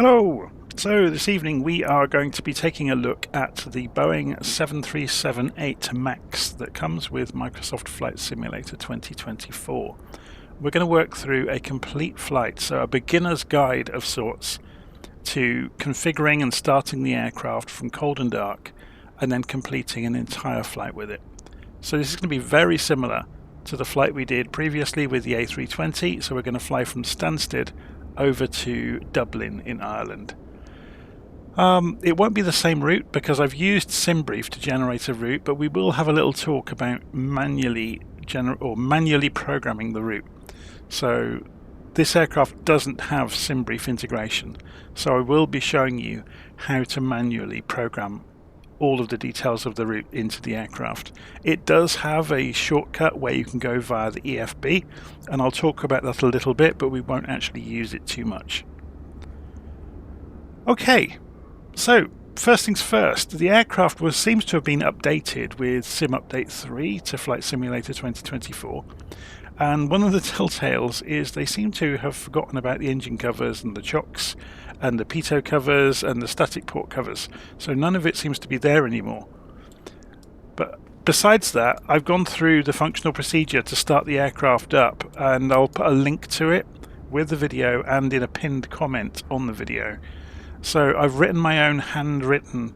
Hello! So this evening we are going to be taking a look at the Boeing 737 8 MAX that comes with Microsoft Flight Simulator 2024. We're going to work through a complete flight, so a beginner's guide of sorts to configuring and starting the aircraft from cold and dark and then completing an entire flight with it. So this is going to be very similar to the flight we did previously with the A320, so we're going to fly from Stansted over to Dublin in Ireland. It won't be the same route because I've used SimBrief to generate a route, but we will have a little talk about manually programming the route. So this aircraft doesn't have SimBrief integration, so I will be showing you how to manually program all of the details of the route into the aircraft. It does have a shortcut where you can go via the EFB, and I'll talk about that a little bit, but we won't actually use it too much. Okay, so first things first, the aircraft seems to have been updated with Sim Update 3 to Flight Simulator 2024. And one of the telltales is they seem to have forgotten about the engine covers and the chocks and the pitot covers and the static port covers. So none of it seems to be there anymore. But besides that, I've gone through the functional procedure to start the aircraft up, and I'll put a link to it with the video and in a pinned comment on the video. So I've written my own handwritten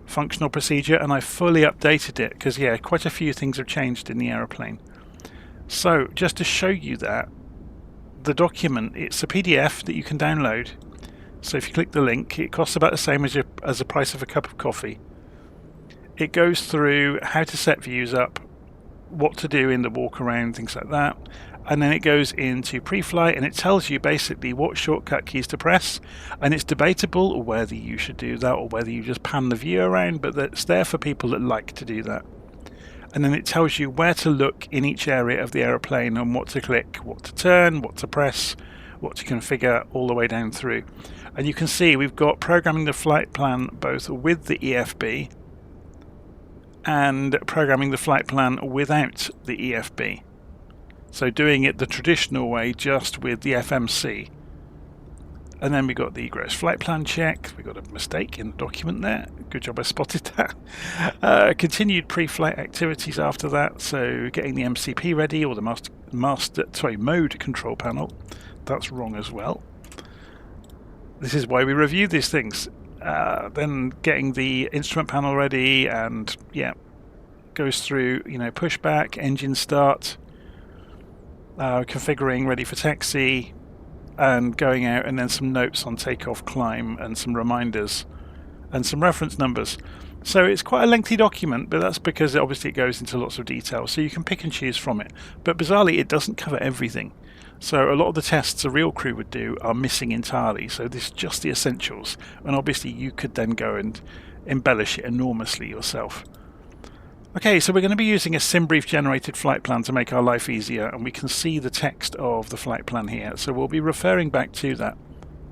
functional procedure and I've fully updated it because, yeah, quite a few things have changed in the aeroplane. So just to show you that, the document, it's a PDF that you can download. So if you click the link, it costs about the same as the price of a cup of coffee. It goes through how to set views up, what to do in the walk around, things like that. And then it goes into pre-flight and it tells you basically what shortcut keys to press. And it's debatable whether you should do that or whether you just pan the view around, but it's there for people that like to do that. And then it tells you where to look in each area of the aeroplane and what to click, what to turn, what to press, what to configure all the way down through. And you can see we've got programming the flight plan both with the EFB and programming the flight plan without the EFB. So doing it the traditional way just with the FMC. And then we got the gross flight plan check. We got a mistake in the document there. Good job I spotted that. Continued pre-flight activities after that. So getting the MCP ready, or the mode control panel. That's wrong as well. This is why we review these things. Then getting the instrument panel ready, and yeah, goes through, pushback, engine start, configuring ready for taxi, and going out, and then some notes on takeoff, climb, and some reminders and some reference numbers. So it's quite a lengthy document, but that's because obviously it goes into lots of detail, so you can pick and choose from it. But bizarrely, it doesn't cover everything. So a lot of the tests a real crew would do are missing entirely, so this is just the essentials, and obviously you could then go and embellish it enormously yourself. Okay, so we're going to be using a SimBrief generated flight plan to make our life easier, and we can see the text of the flight plan here, so we'll be referring back to that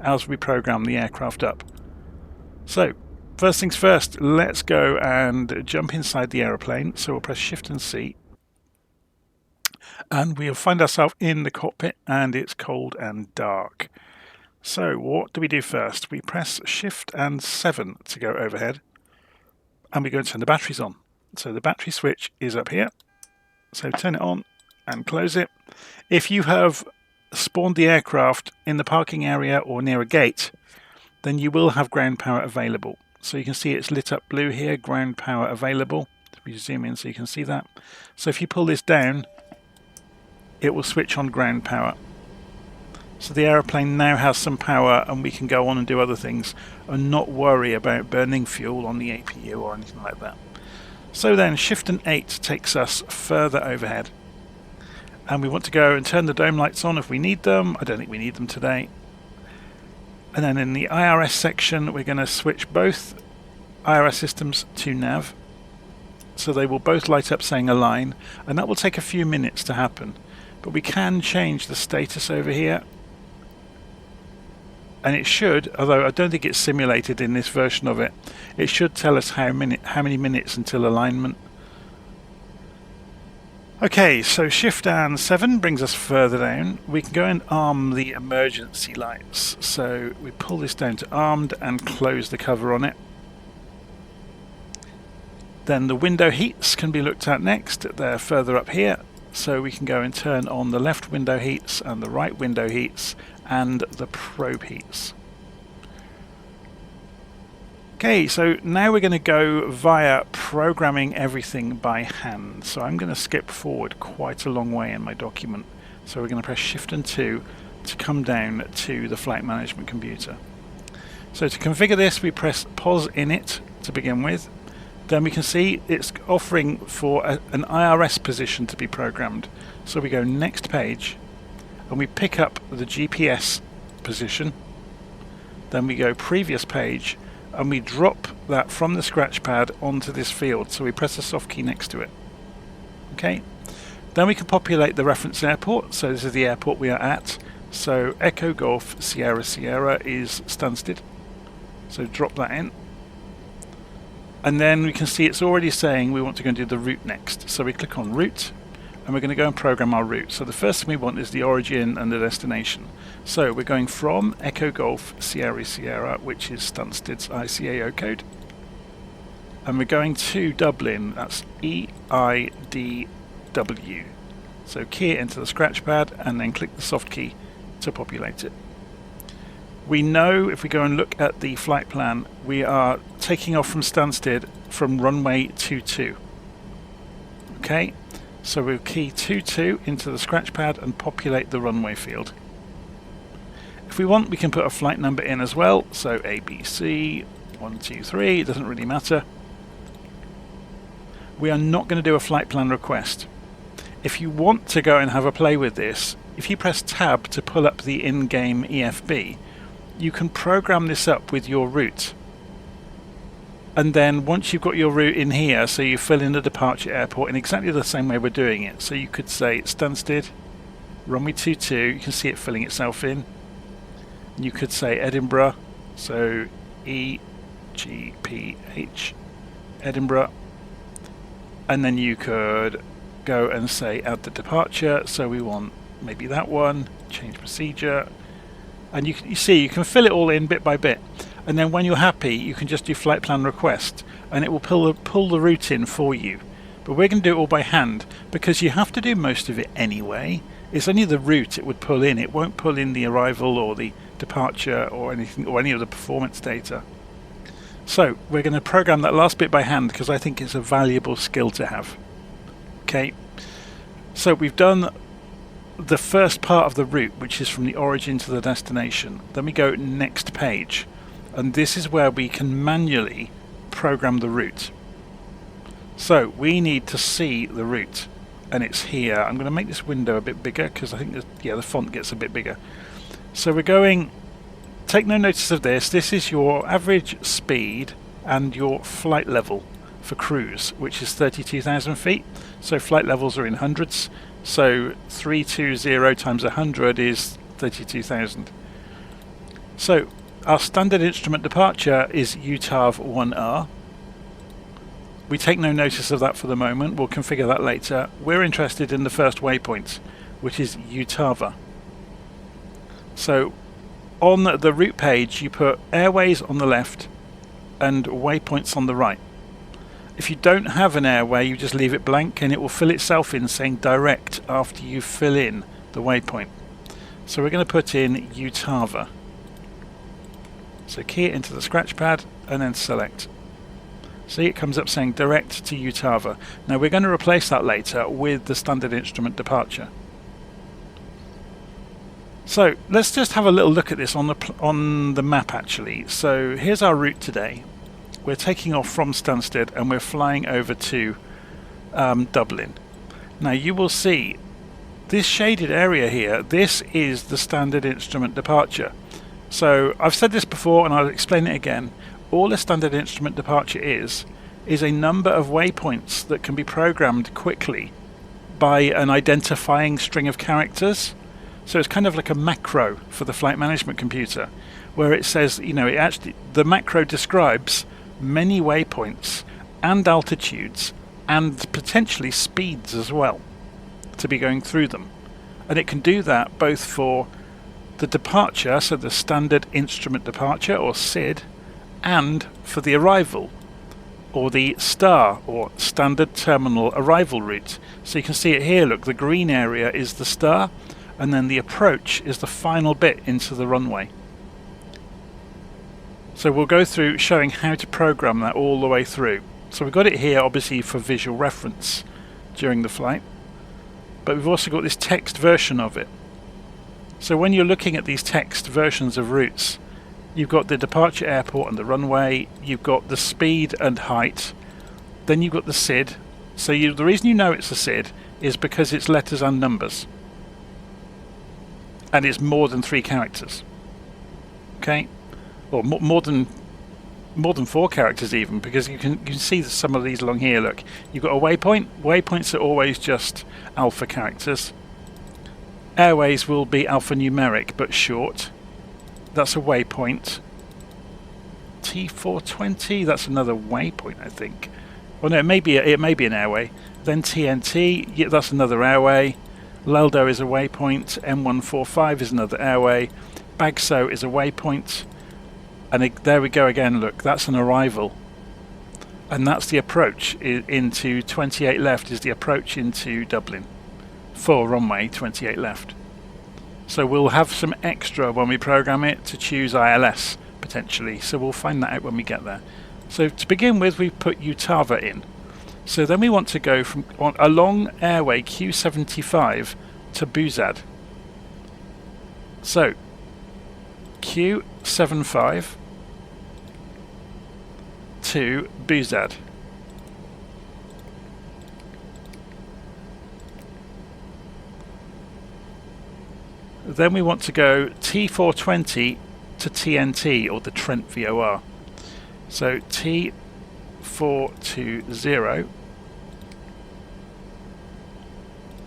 as we program the aircraft up. So first things first, let's go and jump inside the aeroplane. So we'll press Shift and C, and we'll find ourselves in the cockpit, and it's cold and dark. So what do we do first? We press Shift and 7 to go overhead, and we go and turn the batteries on. So the battery switch is up here. So turn it on and close it. If you have spawned the aircraft in the parking area or near a gate, then you will have ground power available. So you can see it's lit up blue here, ground power available. If we zoom in so you can see that. So if you pull this down, it will switch on ground power. So the aeroplane now has some power, and we can go on and do other things and not worry about burning fuel on the APU or anything like that. So then Shift and 8 takes us further overhead, and we want to go and turn the dome lights on if we need them. I don't think we need them today. And then in the IRS section, we're going to switch both IRS systems to nav, so they will both light up saying align, and that will take a few minutes to happen. But we can change the status over here, and it should, although I don't think it's simulated in this version of it, it should tell us how many minutes until alignment. Okay, so Shift and 7 brings us further down. We can go and arm the emergency lights. So we pull this down to armed and close the cover on it. Then the window heats can be looked at next. They're further up here. So we can go and turn on the left window heats and the right window heats and the probe heats. Okay, so now we're going to go via programming everything by hand. So I'm going to skip forward quite a long way in my document. So we're going to press Shift and 2 to come down to the flight management computer. So to configure this, we press pause init to begin with. Then we can see it's offering for an IRS position to be programmed. So we go next page and we pick up the GPS position. Then we go previous page and we drop that from the scratch pad onto this field. So we press the soft key next to it. Okay. Then we can populate the reference airport. So this is the airport we are at. So Echo Golf Sierra Sierra is Stansted. So drop that in. And then we can see it's already saying we want to go and do the route next. So we click on route and we're going to go and program our route. So the first thing we want is the origin and the destination. So we're going from Echo Golf Sierra Sierra, which is Stansted's ICAO code. And we're going to Dublin, that's EIDW. So key it into the scratch pad and then click the soft key to populate it. We know if we go and look at the flight plan, we are taking off from Stansted from runway 22. Okay, so we'll key 22 into the scratch pad and populate the runway field. If we want, we can put a flight number in as well, so ABC 123, it doesn't really matter. We are not going to do a flight plan request. If you want to go and have a play with this, if you press tab to pull up the in-game EFB, you can program this up with your route. And then once you've got your route in here, so you fill in the departure airport in exactly the same way we're doing it. So you could say Stansted, runway 22, you can see it filling itself in. You could say Edinburgh, so EGPH, Edinburgh. And then you could go and say add the departure, so we want maybe that one, change procedure. And you see, you can fill it all in bit by bit. And then when you're happy, you can just do flight plan request and it will pull the route in for you. But we're going to do it all by hand because you have to do most of it anyway. It's only the route it would pull in. It won't pull in the arrival or the departure or anything or any of the performance data. So we're going to program that last bit by hand because I think it's a valuable skill to have. Okay, so we've done the first part of the route, which is from the origin to the destination. Then we go next page, and this is where we can manually program the route. So we need to see the route, and it's here. I'm going to make this window a bit bigger because I think the font gets a bit bigger. So we're going, take no notice of this. This is your average speed and your flight level for cruise, which is 32,000 feet. So flight levels are in hundreds. So 320 times 100 is 32,000. So our standard instrument departure is UTAV 1R. We take no notice of that for the moment. We'll configure that later. We're interested in the first waypoint, which is UTAVA. So on the route page, you put airways on the left and waypoints on the right. If you don't have an airway, you just leave it blank and it will fill itself in saying direct after you fill in the waypoint. So we're going to put in UTAVA. So key it into the scratch pad and then select. See, it comes up saying direct to UTAVA. Now we're going to replace that later with the standard instrument departure. So let's just have a little look at this on the map actually. So here's our route today. We're taking off from Stansted and we're flying over to Dublin. Now you will see this shaded area here, this is the standard instrument departure. So I've said this before and I'll explain it again. All a standard instrument departure is a number of waypoints that can be programmed quickly by an identifying string of characters. So it's kind of like a macro for the flight management computer where it says, you know, the macro describes many waypoints and altitudes and potentially speeds as well. to be going through them. And it can do that both for the departure, so the standard instrument departure or SID, and for the arrival, or the STAR, or standard terminal arrival route. So you can see it here, look, the green area is the STAR, and then the approach is the final bit into the runway. So we'll go through showing how to program that all the way through. So we've got it here obviously for visual reference during the flight, but we've also got this text version of it. So when you're looking at these text versions of routes, you've got the departure airport and the runway, you've got the speed and height, then you've got the SID. So the reason you know it's a SID is because it's letters and numbers. And it's more than 3 characters. Okay? Or more than 4 characters even, because you can see some of these along here. Look, you've got a waypoint. Waypoints are always just alpha characters. Airways will be alphanumeric but short. That's a waypoint. T420, that's another waypoint, I think. Oh no, it may be an airway. Then TNT, yeah, that's another airway. Leldo is a waypoint. M145 is another airway. Bagso is a waypoint. And there we go again, look, that's an arrival. And that's the approach into 28 left, is the approach into Dublin for runway 28 left. So we'll have some extra when we program it to choose ILS potentially, so we'll find that out when we get there. So to begin with, we've put Utava in. So then we want to go from along airway Q75 to Buzad. So Q75 to Buzad. Then we want to go T420 to TNT, or the Trent VOR. So T420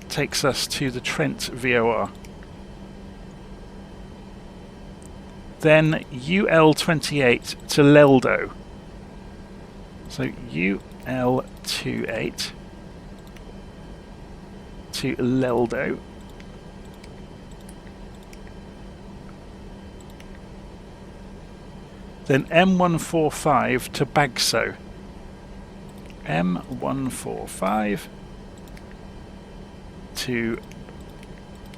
takes us to the Trent VOR. Then UL28 to Leldo. So UL28 to Leldo. Then M145 to Bagso. M145 to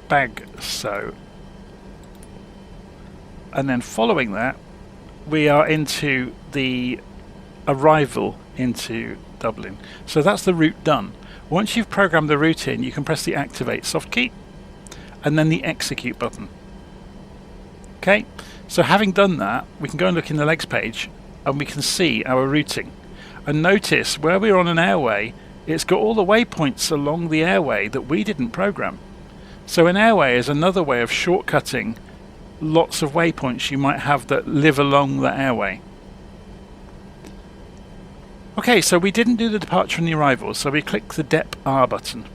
Bagso. And then following that, we are into the arrival into Dublin. So that's the route done. Once you've programmed the route in, you can press the activate soft key and then the execute button. Okay, so having done that, we can go and look in the legs page and we can see our routing. And notice where we're on an airway, it's got all the waypoints along the airway that we didn't program. So an airway is another way of shortcutting lots of waypoints you might have that live along the airway. Okay, so we didn't do the departure and the arrival, so we click the DEP R button.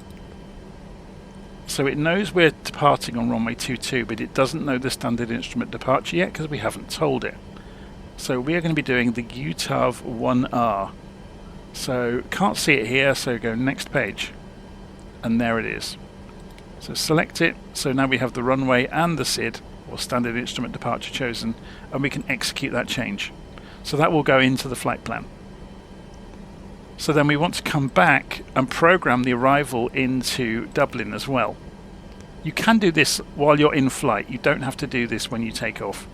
So it knows we're departing on runway 22, but it doesn't know the standard instrument departure yet because we haven't told it. So we are going to be doing the UTAV 1R. So can't see it here, so go next page. And there it is. So select it, so now we have the runway and the SID, or standard instrument departure, chosen, and we can execute that change. So that will go into the flight plan. So then we want to come back and program the arrival into Dublin as well. You can do this while you're in flight. You don't have to do this when you take off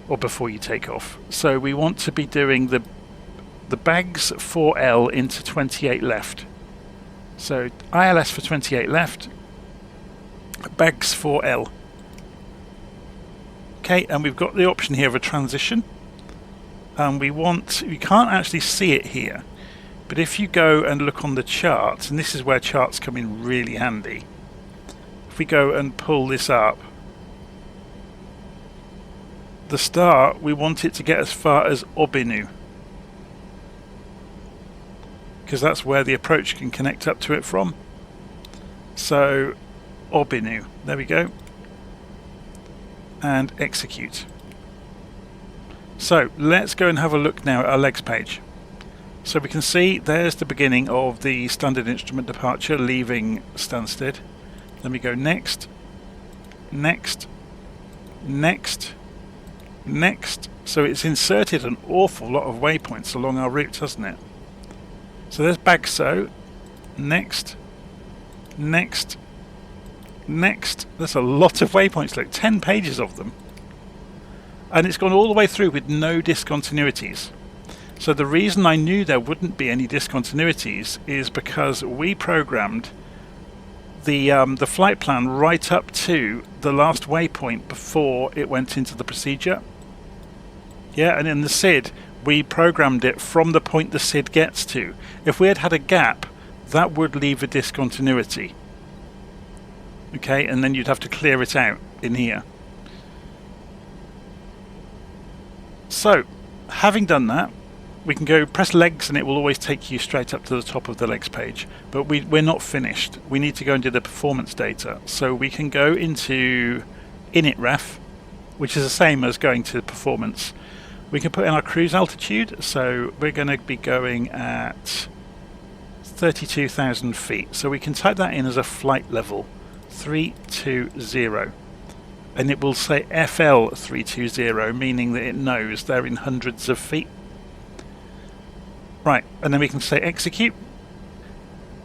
or before you take off. So we want to be doing the bags 4L into 28 left. So ILS for 28 left, bags 4L. Okay, and we've got the option here of a transition. And we can't actually see it here. But if you go and look on the charts, and this is where charts come in really handy. If we go and pull this up, the start, we want it to get as far as Obinu, because that's where the approach can connect up to it from. So Obinu, there we go, and execute. So let's go and have a look now at our legs page. So we can see there's the beginning of the standard instrument departure leaving Stansted. Then we go next, next, next, next. So it's inserted an awful lot of waypoints along our route, hasn't it? So there's Bagso, next, next, next. There's a lot of waypoints, look, 10 pages of them. And it's gone all the way through with no discontinuities. So the reason I knew there wouldn't be any discontinuities is because we programmed the flight plan right up to the last waypoint before it went into the procedure. Yeah, and in the SID, we programmed it from the point the SID gets to. If we had had a gap, that would leave a discontinuity. Okay, and then you'd have to clear it out in here. So, having done that, we can go press legs and it will always take you straight up to the top of the legs page. But we're not finished. We need to go and do the performance data. So we can go into initref, which is the same as going to performance. We can put in our cruise altitude. So we're going to be going at 32,000 feet. So we can type that in as a flight level, 320. And it will say FL 320, meaning that it knows they're in hundreds of feet. Right, and then we can say execute.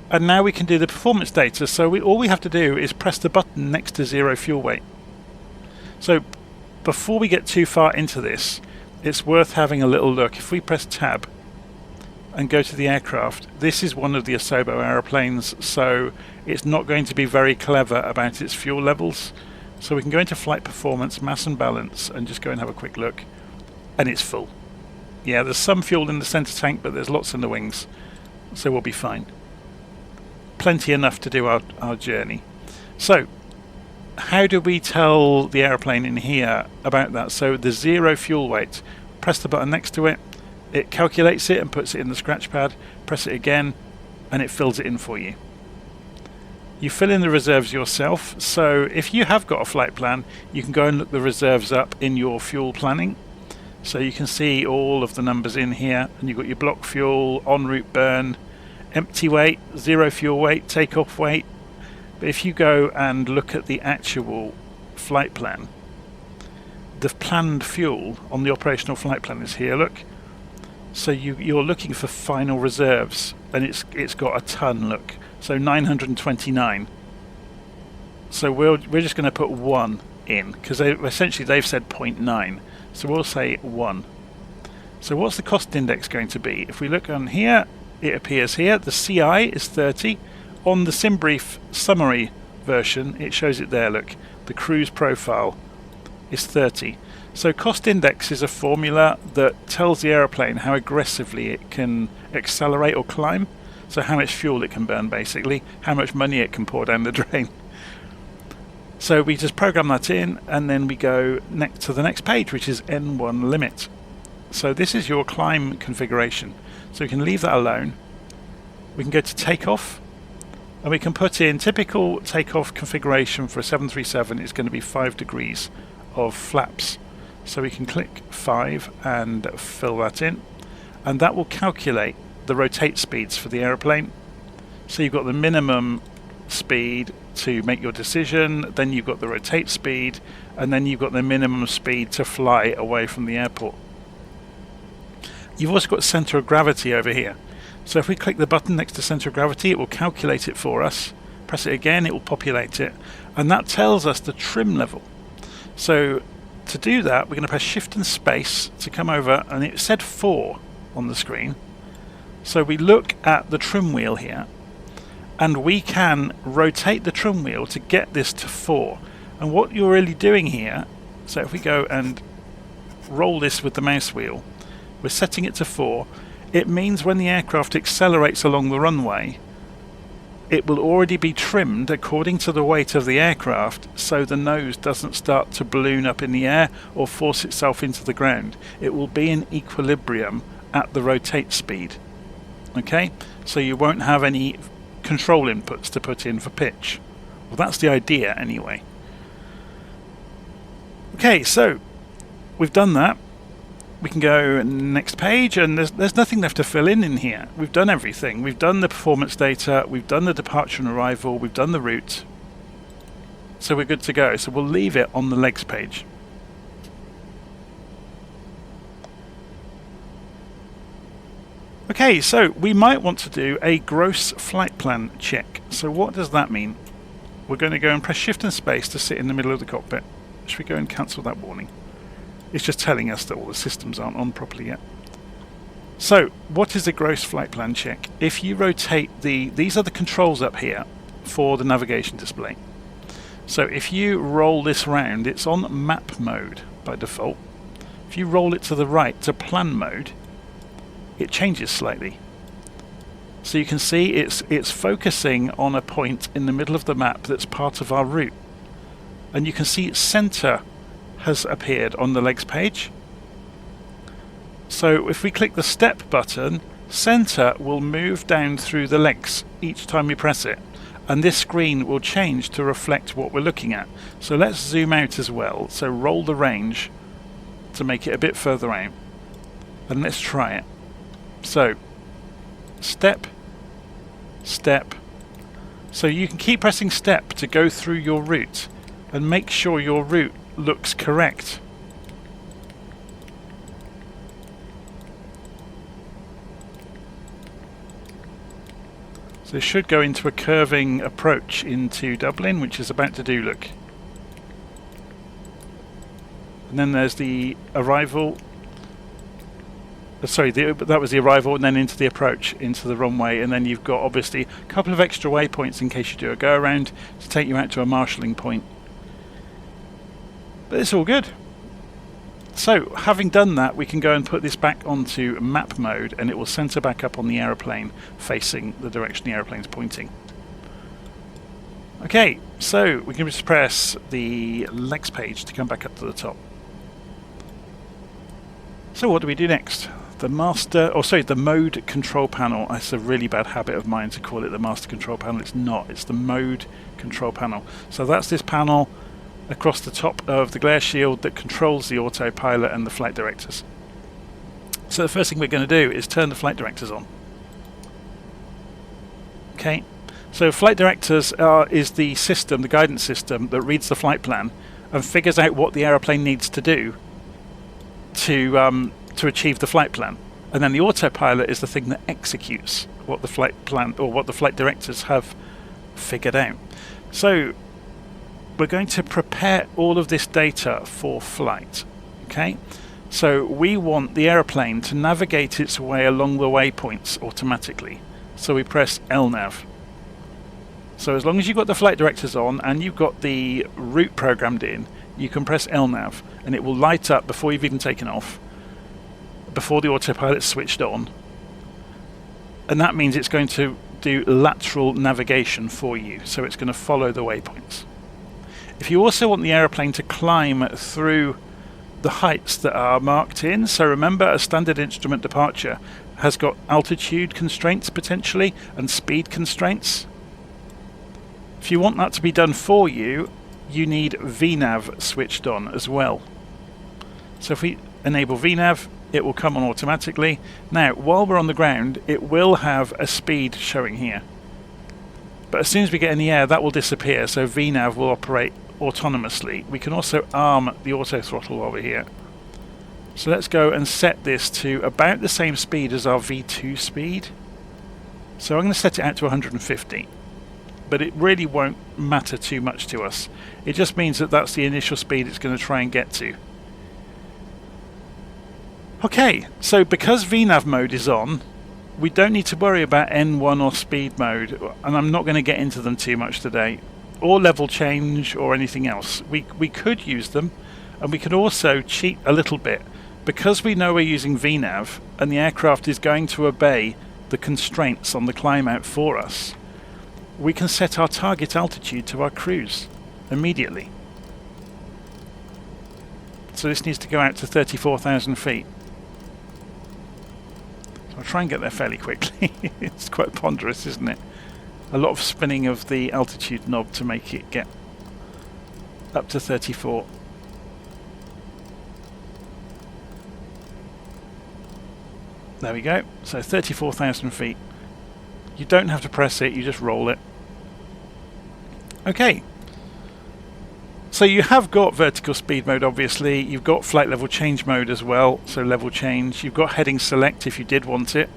And now we can do the performance data. So all we have to do is press the button next to 0 fuel weight. So before we get too far into this, it's worth having a little look. If we press tab and go to the aircraft, this is one of the Asobo aeroplanes, so it's not going to be very clever about its fuel levels. So we can go into flight performance, mass and balance, and just go and have a quick look. And it's full. Yeah, there's some fuel in the center tank, but there's lots in the wings, so we'll be fine. Plenty enough to do our journey. So, how do we tell the aeroplane in here about that? So the 0 fuel weight, press the button next to it, it calculates it and puts it in the scratch pad, press it again, and it fills it in for you. You fill in the reserves yourself, so if you have got a flight plan, you can go and look the reserves up in your fuel planning. So you can see all of the numbers in here, and you've got your block fuel, en route burn, empty weight, 0 fuel weight, takeoff weight. But if you go and look at the actual flight plan, the planned fuel on the operational flight plan is here, look. So you're looking for final reserves, and it's got a ton, look. So 929. So we're just going to put 1 in, because essentially they've said 0.9. So we'll say 1. So what's the cost index going to be? If we look on here, it appears here. The CI is 30. On the SimBrief summary version, it shows it there, look. The cruise profile is 30. So cost index is a formula that tells the aeroplane how aggressively it can accelerate or climb. So how much fuel it can burn, basically. How much money it can pour down the drain. So we just program that in, and then we go next to the next page, which is N1 limit. So this is your climb configuration. So we can leave that alone. We can go to takeoff, and we can put in typical takeoff configuration for a 737 is going to be 5 degrees of flaps. So we can click 5 and fill that in, and that will calculate the rotate speeds for the aeroplane. So you've got the minimum speed to make your decision, then you've got the rotate speed, and then you've got the minimum speed to fly away from the airport. You've also got center of gravity over here. So if we click the button next to center of gravity, it will calculate it for us. Press it again, it will populate it, and that tells us the trim level. So to do that, we're going to press shift and space to come over, and it said 4 on the screen. So we look at the trim wheel here, and we can rotate the trim wheel to get this to 4. And what you're really doing here, so if we go and roll this with the mouse wheel, we're setting it to 4. It means when the aircraft accelerates along the runway, it will already be trimmed according to the weight of the aircraft, so the nose doesn't start to balloon up in the air or force itself into the ground. It will be in equilibrium at the rotate speed. Okay, so you won't have any control inputs to put in for pitch. Well, that's the idea anyway. Okay, so we've done that. we can go next page, and there's nothing left to fill in here. We've done everything. We've done the performance data, we've done the departure and arrival, we've done the route. So we're good to go. So we'll leave it on the legs page. Okay, so we might want to do a gross flight plan check. So what does that mean? We're going to go and press Shift and Space to sit in the middle of the cockpit. Should we go and cancel that warning? It's just telling us that all the systems aren't on properly yet. So, what is a gross flight plan check? If you rotate these are the controls up here for the navigation display. So if you roll this round, it's on map mode by default. If you roll it to the right to plan mode, it changes slightly. So you can see it's focusing on a point in the middle of the map that's part of our route. And you can see its center has appeared on the legs page. So if we click the step button, center will move down through the legs each time we press it. And this screen will change to reflect what we're looking at. So let's zoom out as well. So roll the range to make it a bit further out. And let's try it. So, step, step. So you can keep pressing step to go through your route and make sure your route looks correct. So it should go into a curving approach into Dublin, which is about to do, look. And then there's the arrival. Sorry, that was the arrival, and then into the approach, into the runway, and then you've got obviously a couple of extra waypoints in case you do a go around to take you out to a marshalling point. But it's all good. So, having done that, we can go and put this back onto map mode, and it will center back up on the aeroplane facing the direction the aeroplane's pointing. Okay, so we can just press the legs page to come back up to the top. So what do we do next? The mode control panel. It's a really bad habit of mine to call it the master control panel. It's not. It's the mode control panel. So that's this panel across the top of the glare shield that controls the autopilot and the flight directors. So the first thing we're going to do is turn the flight directors on. Okay. So flight directors is the system, the guidance system that reads the flight plan and figures out what the aeroplane needs to do to achieve the flight plan, and then the autopilot is the thing that executes what the flight plan or what the flight directors have figured out. So we're going to prepare all of this data for flight. Okay, so we want the aeroplane to navigate its way along the waypoints automatically. So we press LNAV. So as long as you've got the flight directors on and you've got the route programmed in, you can press LNAV and it will light up before you've even taken off, before the autopilot's switched on. And that means it's going to do lateral navigation for you, so it's going to follow the waypoints. If you also want the aeroplane to climb through the heights that are marked in, so remember a standard instrument departure has got altitude constraints potentially and speed constraints. If you want that to be done for you, you need VNAV switched on as well. So if we enable VNAV, it will come on automatically. Now, while we're on the ground, it will have a speed showing here. But as soon as we get in the air, that will disappear, so VNAV will operate autonomously. We can also arm the auto throttle while we're here. So let's go and set this to about the same speed as our V2 speed. So I'm going to set it out to 150. But it really won't matter too much to us. It just means that that's the initial speed it's going to try and get to. Okay, so because VNAV mode is on, we don't need to worry about N1 or speed mode, and I'm not going to get into them too much today, or level change or anything else. We could use them, and we could also cheat a little bit. Because we know we're using VNAV, and the aircraft is going to obey the constraints on the climb out for us, we can set our target altitude to our cruise immediately. So this needs to go out to 34,000 feet. So I'll try and get there fairly quickly. It's quite ponderous, isn't it? A lot of spinning of the altitude knob to make it get up to 34. There we go. So 34,000 feet. You don't have to press it, you just roll it. Okay. So you have got vertical speed mode, obviously. You've got flight level change mode as well, so level change. You've got heading select if you did want it,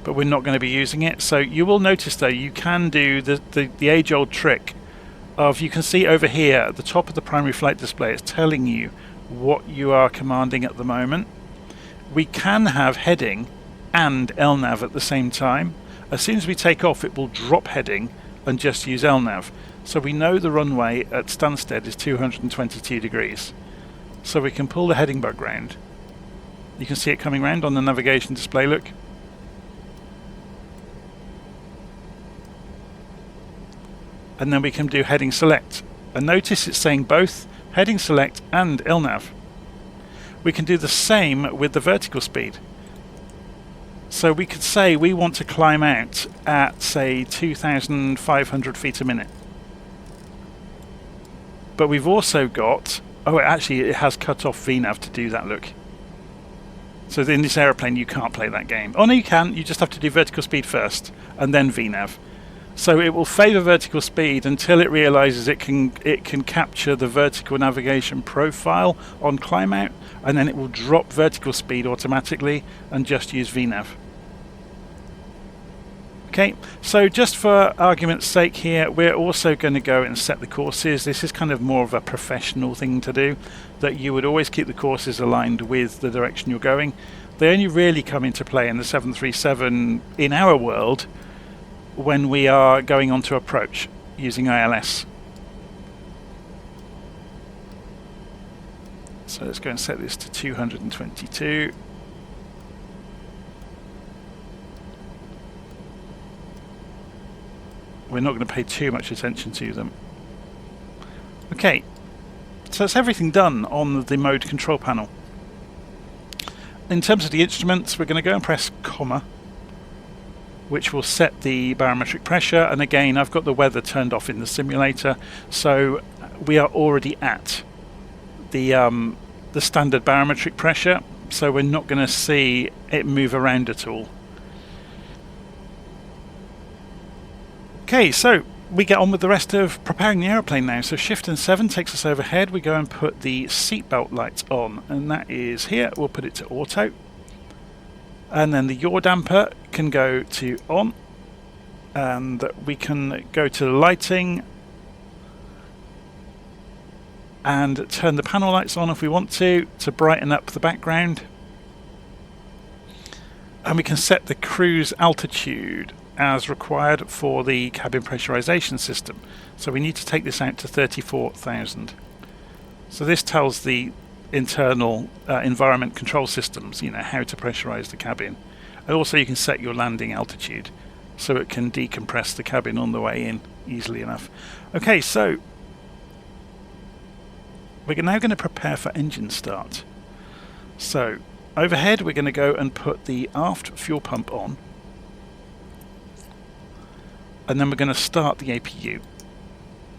but we're not going to be using it. So you will notice, though, you can do the age-old trick of, you can see over here at the top of the primary flight display, it's telling you what you are commanding at the moment. We can have heading and LNAV at the same time. As soon as we take off, it will drop heading and just use LNAV. So we know the runway at Stansted is 222 degrees. So we can pull the heading bug round. You can see it coming round on the navigation display, look. And then we can do heading select. And notice it's saying both heading select and LNAV. We can do the same with the vertical speed. So we could say we want to climb out at, say, 2,500 feet a minute. But we've also got, oh, actually it has cut off VNAV to do that, look. So in this aeroplane you can't play that game. Oh no, you can, you just have to do vertical speed first and then VNAV. So it will favour vertical speed until it realises it can capture the vertical navigation profile on climb out, and then it will drop vertical speed automatically and just use VNAV. Okay, so just for argument's sake here, we're also going to go and set the courses. This is kind of more of a professional thing to do, that you would always keep the courses aligned with the direction you're going. They only really come into play in the 737 in our world when we are going on to approach using ILS. So let's go and set this to 222. We're not going to pay too much attention to them. Okay, so that's everything done on the mode control panel. In terms of the instruments, we're going to go and press comma, which will set the barometric pressure, and again I've got the weather turned off in the simulator, so we are already at the standard barometric pressure, so we're not going to see it move around at all. Okay, so we get on with the rest of preparing the aeroplane now. So shift and 7 takes us overhead. We go and put the seatbelt lights on, and that is here. We'll put it to auto. And then the yaw damper can go to on, and we can go to lighting and turn the panel lights on if we want to brighten up the background. And we can set the cruise altitude as required for the cabin pressurization system. So we need to take this out to 34,000. So this tells the internal environment control systems, you know, how to pressurize the cabin. And also you can set your landing altitude so it can decompress the cabin on the way in easily enough. Okay, so we're now going to prepare for engine start. So overhead we're going to go and put the aft fuel pump on, and then we're going to start the APU.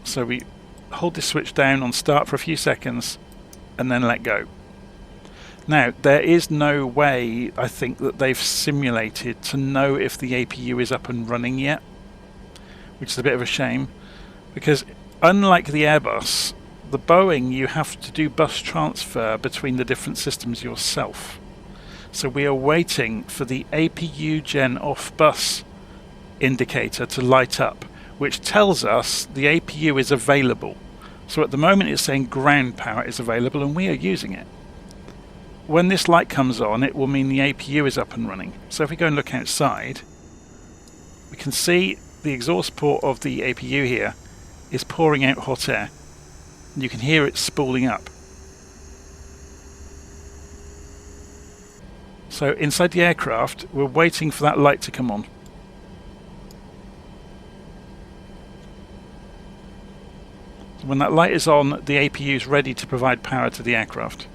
So we hold this switch down on start for a few seconds and then let go. Now there is no way, I think, that they've simulated to know if the APU is up and running yet, which is a bit of a shame, because unlike the Airbus, the Boeing, you have to do bus transfer between the different systems yourself. So we are waiting for the APU gen off bus indicator to light up, which tells us the APU is available. So at the moment it's saying ground power is available and we are using it. When this light comes on, it will mean the APU is up and running. So if we go and look outside, we can see the exhaust port of the APU here is pouring out hot air, and you can hear it spooling up. So inside the aircraft we're waiting for that light to come on. When that light is on, the APU is ready to provide power to the aircraft.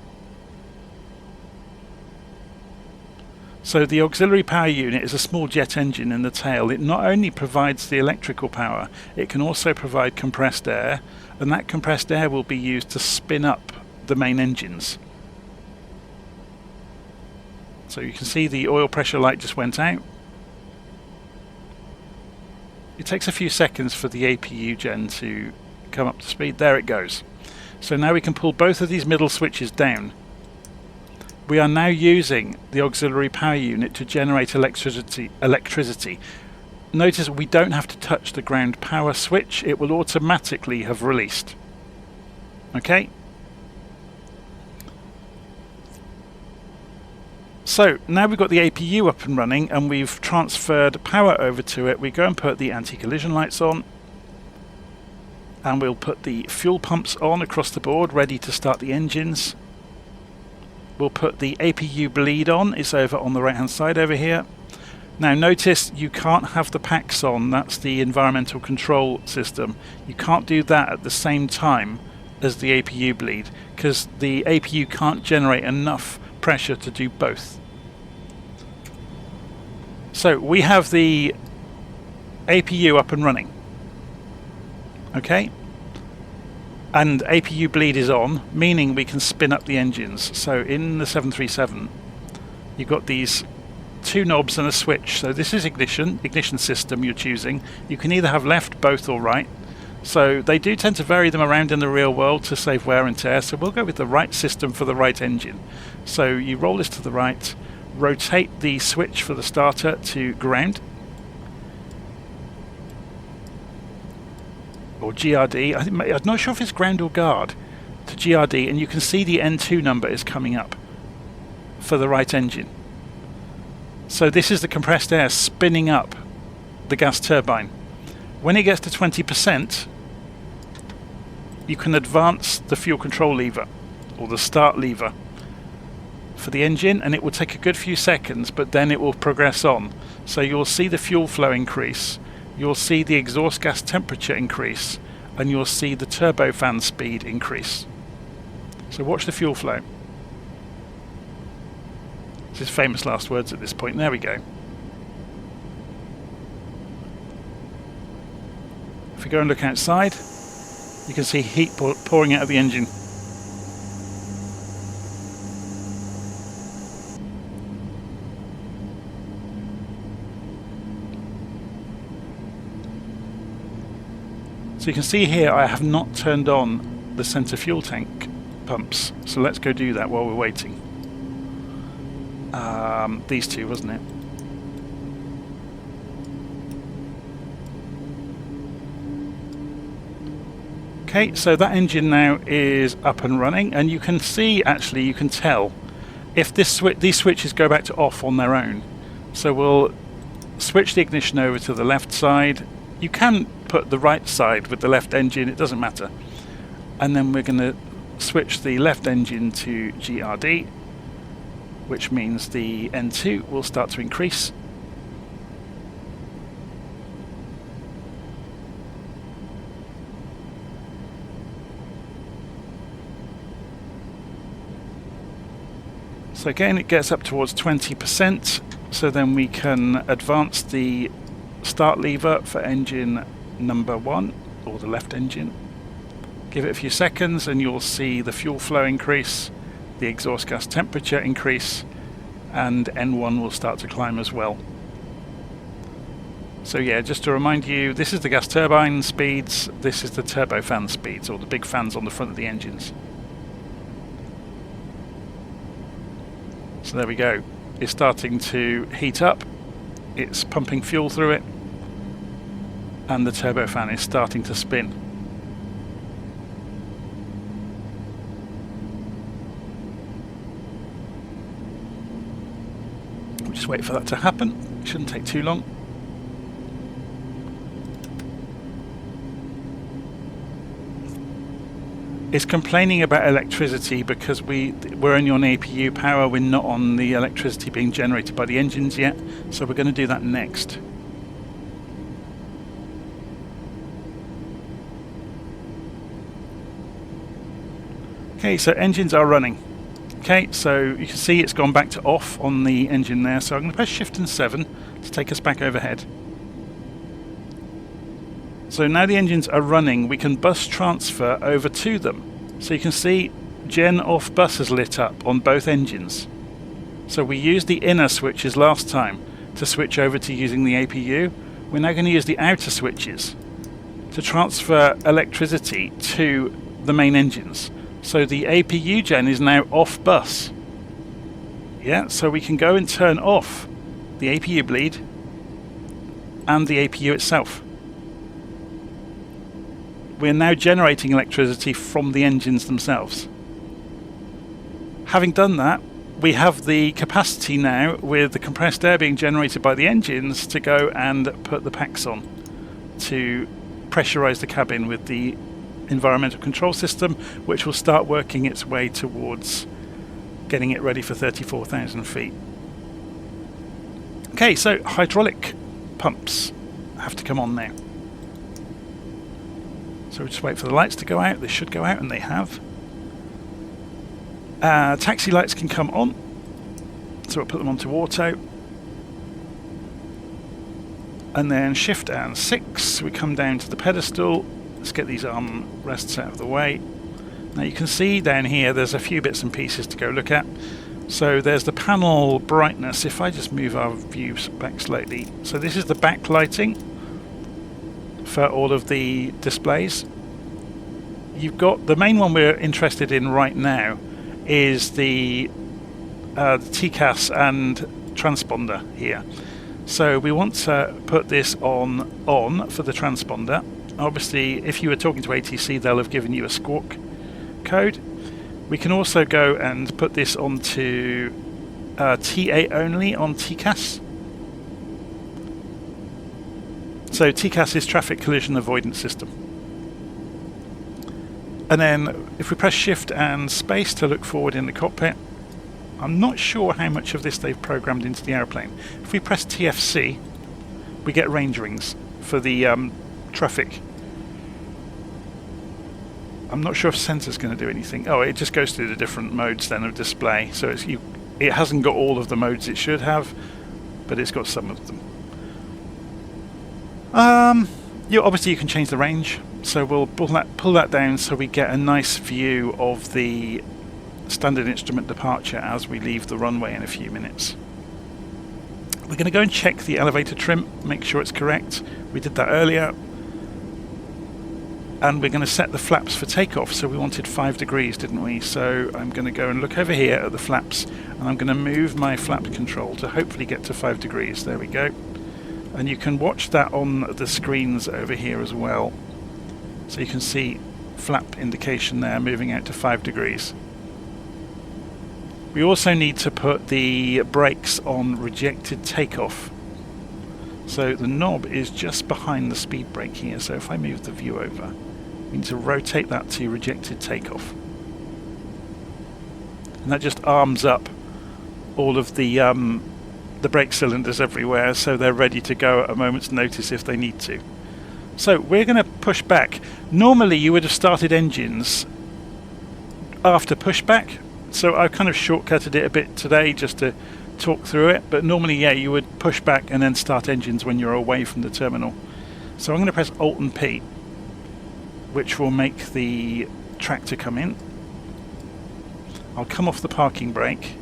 So the auxiliary power unit is a small jet engine in the tail. It not only provides the electrical power, it can also provide compressed air, and that compressed air will be used to spin up the main engines. So you can see the oil pressure light just went out. It takes a few seconds for the APU gen to come up to speed. There it goes. So now we can pull both of these middle switches down. We are now using the auxiliary power unit to generate electricity. Notice we don't have to touch the ground power switch. It will automatically have released. Okay? So now we've got the APU up and running and we've transferred power over to it. We go and put the anti-collision lights on, and we'll put the fuel pumps on across the board, ready to start the engines. We'll put the APU bleed on. It's over on the right hand side over here. Now notice you can't have the packs on. That's the environmental control system. You can't do that at the same time as the APU bleed, because the APU can't generate enough pressure to do both. So we have the APU up and running. Okay, and APU bleed is on, meaning we can spin up the engines. So in the 737 you've got these two knobs and a switch. So this is ignition system you're choosing. You can either have left, both, or right. So they do tend to vary them around in the real world to save wear and tear, so we'll go with the right system for the right engine. So you roll this to the right, rotate the switch for the starter to ground, or GRD. I'm not sure if it's ground or guard, to GRD, and you can see the N2 number is coming up for the right engine. So this is the compressed air spinning up the gas turbine. When it gets to 20%, you can advance the fuel control lever, or the start lever, for the engine, and it will take a good few seconds, but then it will progress on. So you'll see the fuel flow increase, you'll see the exhaust gas temperature increase, and you'll see the turbofan speed increase. So watch the fuel flow. This is famous last words at this point. There we go. If we go and look outside, you can see heat pouring out of the engine. So you can see here I have not turned on the centre fuel tank pumps. So let's go do that while we're waiting. These two, wasn't it? Okay, so that engine now is up and running, and you can see, actually you can tell if these switches go back to off on their own. So we'll switch the ignition over to the left side. You can put the right side with the left engine, it doesn't matter. And then we're going to switch the left engine to GRD, which means the N2 will start to increase. So again, it gets up towards 20%, so then we can advance the start lever for engine number 1, or the left engine. Give it a few seconds and you'll see the fuel flow increase, the exhaust gas temperature increase, and N1 will start to climb as well. So yeah, just to remind you, this is the gas turbine speeds, this is the turbofan speeds, or the big fans on the front of the engines. So there we go, it's starting to heat up, it's pumping fuel through it, and the turbofan is starting to spin. We'll just wait for that to happen, it shouldn't take too long. It's complaining about electricity because we're only on APU power, we're not on the electricity being generated by the engines yet, so we're going to do that next. Okay, so engines are running. Okay, so you can see it's gone back to off on the engine there, so I'm going to press Shift and 7 to take us back overhead. So now the engines are running, we can bus transfer over to them. So you can see Gen off bus has lit up on both engines. So we used the inner switches last time to switch over to using the APU. We're now going to use the outer switches to transfer electricity to the main engines. So the APU gen is now off bus. Yeah, so we can go and turn off the APU bleed and the APU itself. We're now generating electricity from the engines themselves. Having done that, we have the capacity now, with the compressed air being generated by the engines, to go and put the packs on to pressurize the cabin with the environmental control system, which will start working its way towards getting it ready for 34,000 feet. Okay, so hydraulic pumps have to come on now. So we'll just wait for the lights to go out. They should go out, and they have. Taxi lights can come on, so we'll put them onto auto. And then shift and 6, we come down to the pedestal. Let's get these arm rests out of the way. Now you can see down here there's a few bits and pieces to go look at. So there's the panel brightness. If I just move our views back slightly. So this is the backlighting for all of the displays. You've got the main one we're interested in right now is the TCAS and transponder here. So we want to put this on for the transponder. Obviously, if you were talking to ATC, they'll have given you a squawk code. We can also go and put this onto TA only on TCAS. So TCAS is Traffic Collision Avoidance System. And then if we press Shift and Space to look forward in the cockpit, I'm not sure how much of this they've programmed into the airplane. If we press TFC, we get range rings for the traffic. I'm not sure if sensor's going to do anything. Oh, it just goes through the different modes then of display. So it hasn't got all of the modes it should have, but it's got some of them. Obviously you can change the range. So we'll pull that down so we get a nice view of the standard instrument departure as we leave the runway in a few minutes. We're going to go and check the elevator trim, make sure it's correct. We did that earlier. And we're going to set the flaps for takeoff. So we wanted 5 degrees, didn't we? So I'm going to go and look over here at the flaps, and I'm going to move my flap control to hopefully get to 5 degrees. There we go. And you can watch that on the screens over here as well. So you can see flap indication there moving out to 5 degrees. We also need to put the brakes on rejected takeoff. So the knob is just behind the speed brake here. So if I move the view over, we need to rotate that to rejected takeoff. And that just arms up all of the brake cylinders everywhere, so they're ready to go at a moment's notice if they need to. So we're going to push back. Normally you would have started engines after pushback, so I've kind of shortcutted it a bit today just to talk through it, but normally, yeah, you would push back and then start engines when you're away from the terminal. So I'm going to press Alt and P, which will make the tractor come in. I'll come off the parking brake.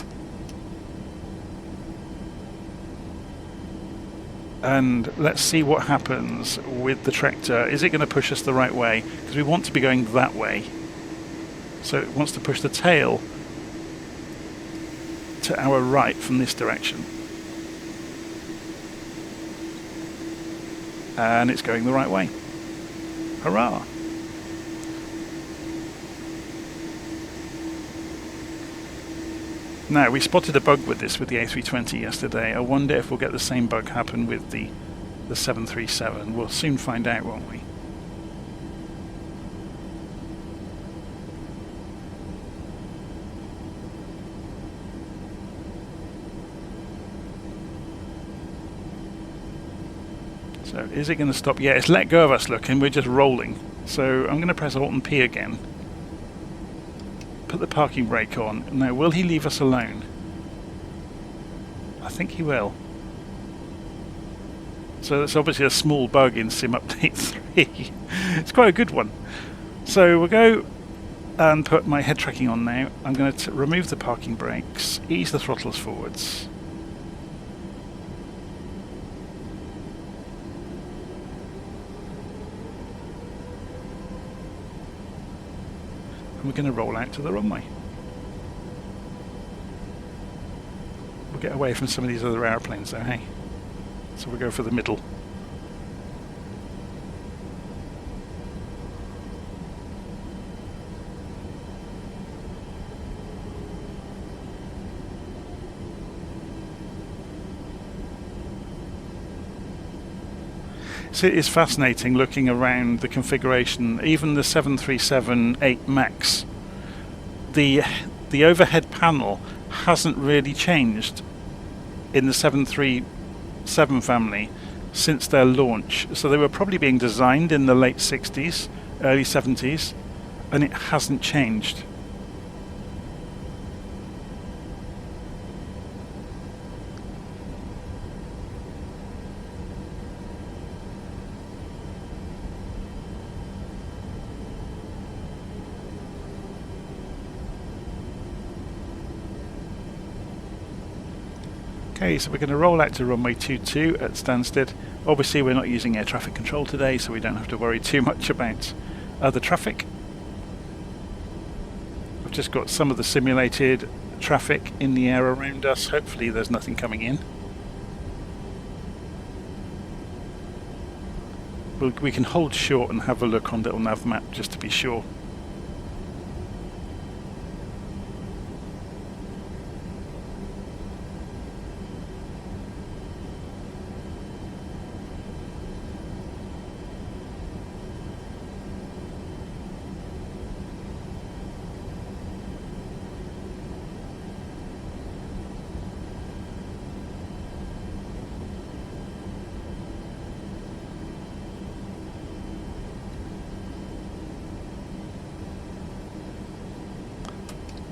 And let's see what happens with the tractor. Is it going to push us the right way? Because we want to be going that way. So it wants to push the tail to our right from this direction. And it's going the right way. Hurrah! Now, we spotted a bug with this with the A320 yesterday. I wonder if we'll get the same bug happen with the 737. We'll soon find out, won't we? So, is it going to stop? Yeah, it's let go of us, look, and we're just rolling. So, I'm going to press Alt and P again. Put the parking brake on. Now, will he leave us alone? I think he will. So that's obviously a small bug in Sim Update 3. It's quite a good one. So we'll go and put my head tracking on now. I'm going to remove the parking brakes, ease the throttles forwards. And we're going to roll out to the runway. We'll get away from some of these other airplanes though, hey? So we'll go for the middle. So it is fascinating looking around the configuration, even the 737-8 MAX. The overhead panel hasn't really changed in the 737 family since their launch. So they were probably being designed in the late 60s, early 70s, and it hasn't changed. Okay, so we're going to roll out to runway 22 at Stansted. Obviously we're not using air traffic control today, so we don't have to worry too much about other traffic. I've just got some of the simulated traffic in the air around us. Hopefully there's nothing coming in. We can hold short and have a look on little nav map just to be sure.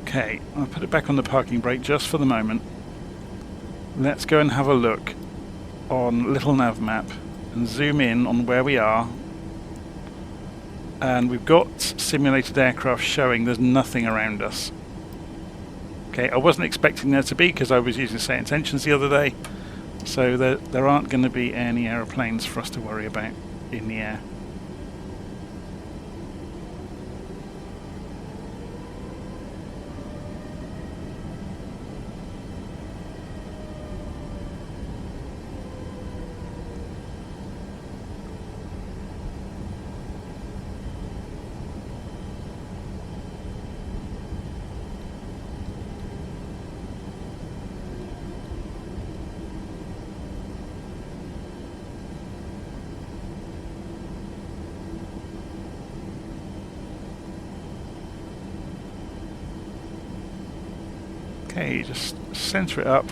Okay, I'll put it back on the parking brake just for the moment. Let's go and have a look on little nav map and zoom in on where we are. And we've got simulated aircraft showing there's nothing around us. Okay, I wasn't expecting there to be because I was using Say Intentions the other day. So there aren't going to be any aeroplanes for us to worry about in the air. Okay, just centre it up.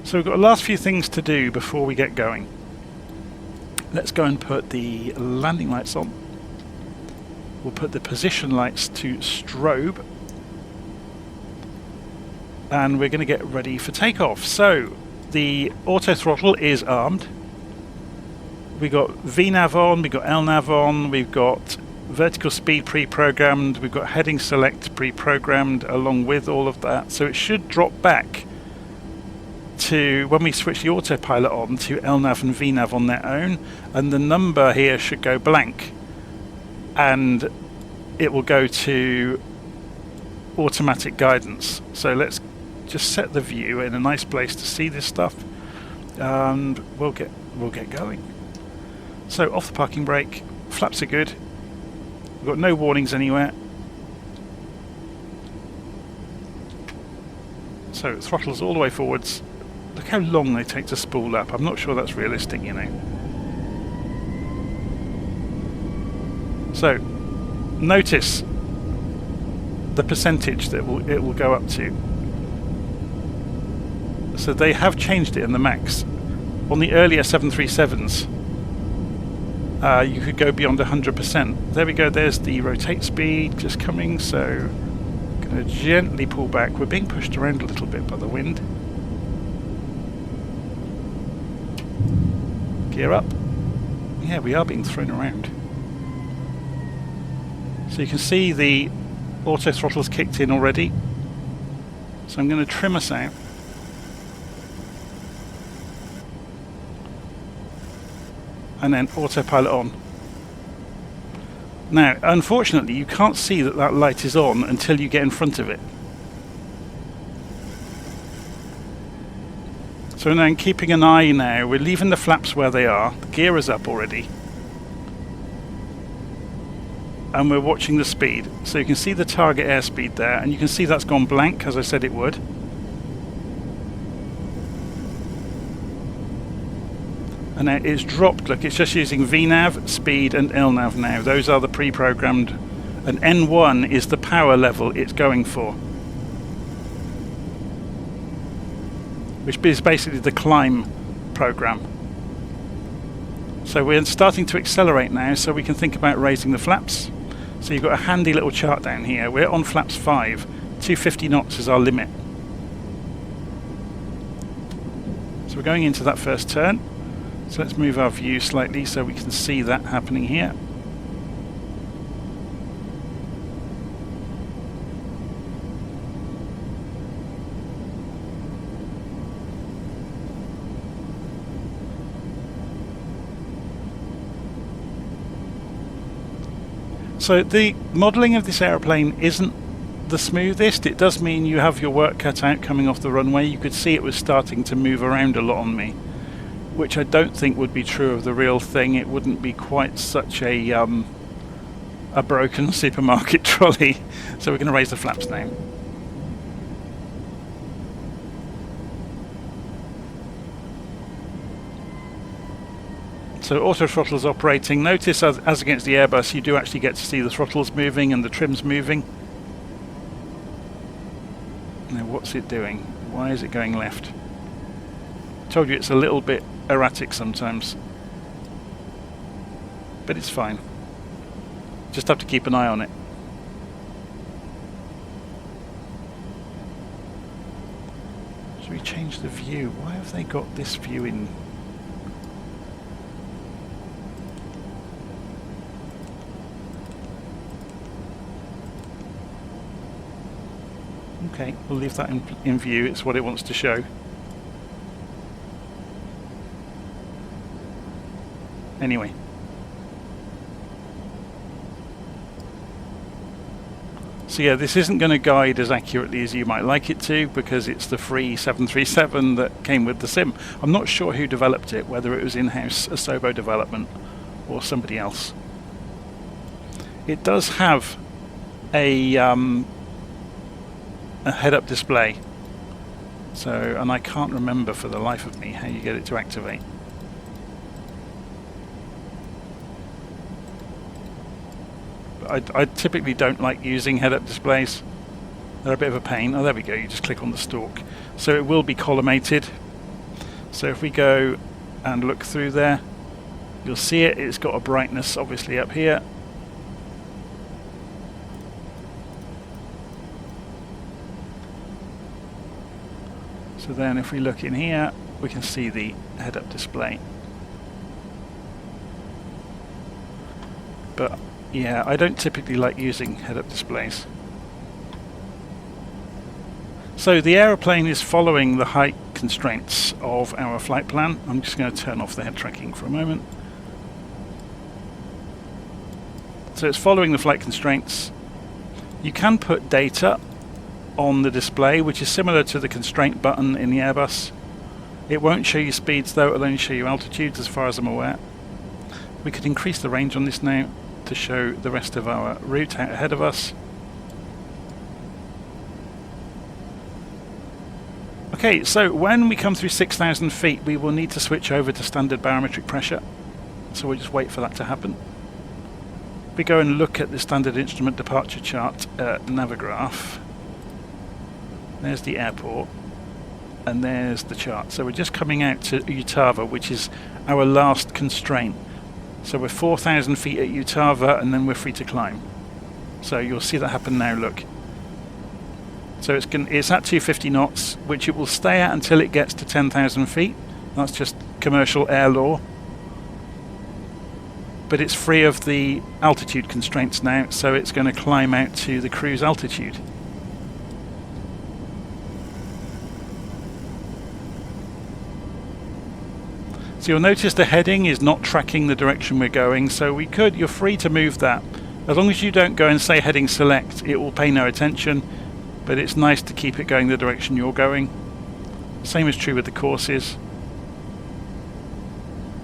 So we've got the last few things to do before we get going. Let's go and put the landing lights on. We'll put the position lights to strobe. And we're going to get ready for takeoff. So the auto throttle is armed. We've got VNAV on, we've got LNAV on, we've got vertical speed pre-programmed, we've got heading select pre-programmed along with all of that, so it should drop back to, when we switch the autopilot on, to LNAV and VNAV on their own, and the number here should go blank and it will go to automatic guidance. So let's just set the view in a nice place to see this stuff and we'll get going. So off the parking brake, flaps are good. We've got no warnings anywhere. So throttles all the way forwards. Look how long they take to spool up. I'm not sure that's realistic, you know. So notice the percentage that it will go up to. So they have changed it in the MAX. On the earlier 737s, you could go beyond 100%. There we go, there's the rotate speed just coming, so I'm going to gently pull back. We're being pushed around a little bit by the wind. Gear up. Yeah, we are being thrown around. So you can see the Auto throttle's kicked in already. So I'm going to trim us out. And then autopilot on. Now, unfortunately, you can't see that that light is on until you get in front of it. So now, keeping an eye now, we're leaving the flaps where they are. The gear is up already. And we're watching the speed. So you can see the target airspeed there, and you can see that's gone blank, as I said it would. And now it's dropped. Look, it's just using VNAV, speed, and LNAV now. Those are the pre-programmed. And N1 is the power level it's going for, which is basically the climb program. So we're starting to accelerate now, so we can think about raising the flaps. So you've got a handy little chart down here. We're on flaps 5. 250 knots is our limit. So we're going into that first turn. So let's move our view slightly so we can see that happening here. So the modelling of this aeroplane isn't the smoothest. It does mean you have your work cut out coming off the runway. You could see it was starting to move around a lot on me, which I don't think would be true of the real thing. It wouldn't be quite such a broken supermarket trolley. So we're going to raise the flaps now. So auto throttle's operating. Notice as against the Airbus, you do actually get to see the throttles moving and the trims moving. Now what's it doing? Why is it going left? I told you it's a little bit erratic sometimes, but it's fine. Just have to keep an eye on it. Should we change the view? Why have they got this view in? Okay, we'll leave that in view. It's what it wants to show. Anyway. So yeah, this isn't going to guide as accurately as you might like it to, because it's the free 737 that came with the sim. I'm not sure who developed it, whether it was in-house, a Sobo development, or somebody else. It does have a head-up display. So, and I can't remember for the life of me how you get it to activate. I typically don't like using head-up displays. They're a bit of a pain. Oh, there we go. You just click on the stalk. So it will be collimated. So if we go and look through there, you'll see it. It's got a brightness obviously up here. So then if we look in here, we can see the head-up display. But yeah, I don't typically like using head-up displays. So the aeroplane is following the height constraints of our flight plan. I'm just going to turn off the head tracking for a moment. So it's following the flight constraints. You can put data on the display, which is similar to the constraint button in the Airbus. It won't show you speeds though, it'll only show you altitudes as far as I'm aware. We could increase the range on this now to show the rest of our route out ahead of us. Okay, so when we come through 6,000 feet, we will need to switch over to standard barometric pressure. So we'll just wait for that to happen. We go and look at the standard instrument departure chart at Navigraph. There's the airport, and there's the chart. So we're just coming out to Utava, which is our last constraint. So we're 4,000 feet at Utava, and then we're free to climb. So you'll see that happen now, look. So it's at 250 knots, which it will stay at until it gets to 10,000 feet. That's just commercial air law. but it's free of the altitude constraints now, so it's going to climb out to the cruise altitude. So you'll notice the heading is not tracking the direction we're going, so you're free to move that. As long as you don't go and say heading select, it will pay no attention, but it's nice to keep it going the direction you're going. Same is true with the courses.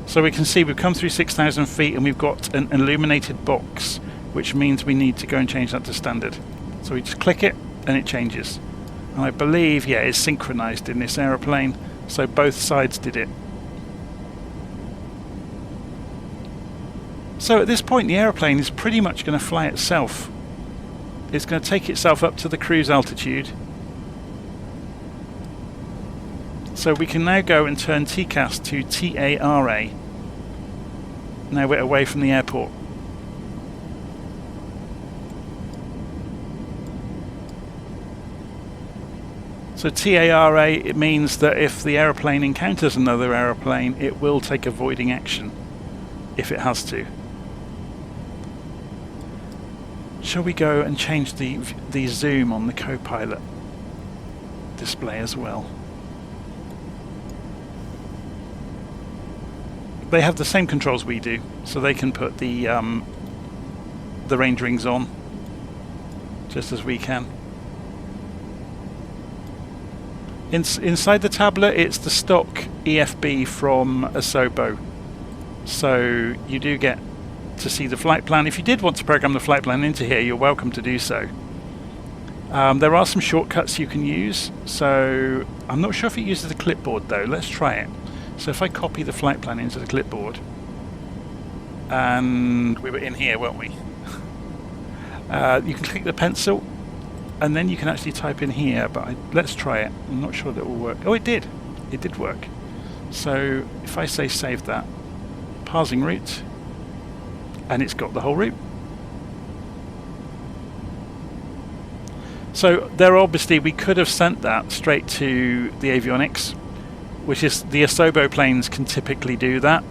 So we can see we've come through 6,000 feet and we've got an illuminated box, which means we need to go and change that to standard. So we just click it and it changes. And I believe, yeah, it's synchronized in this aeroplane, so both sides did it. So at this point the aeroplane is pretty much going to fly itself. It's going to take itself up to the cruise altitude. So we can now go and turn TCAS to TARA. Now we're away from the airport. So TARA, it means that if the aeroplane encounters another aeroplane, it will take avoiding action if it has to. Shall we go and change the zoom on the co-pilot display as well? They have the same controls we do, so they can put the range rings on just as we can. Inside the tablet, it's the stock EFB from Asobo, so you do get to see the flight plan. If you did want to program the flight plan into here, you're welcome to do so. There are some shortcuts you can use, so I'm not sure if it uses the clipboard though. Let's try it. So if I copy the flight plan into the clipboard, and we were in here, weren't we? You can click the pencil, and then you can actually type in here, but let's try it. I'm not sure that it will work. Oh, it did. It did work. So if I say save that, parsing route, and it's got the whole route. So there obviously we could have sent that straight to the avionics, which is the Asobo planes can typically do that.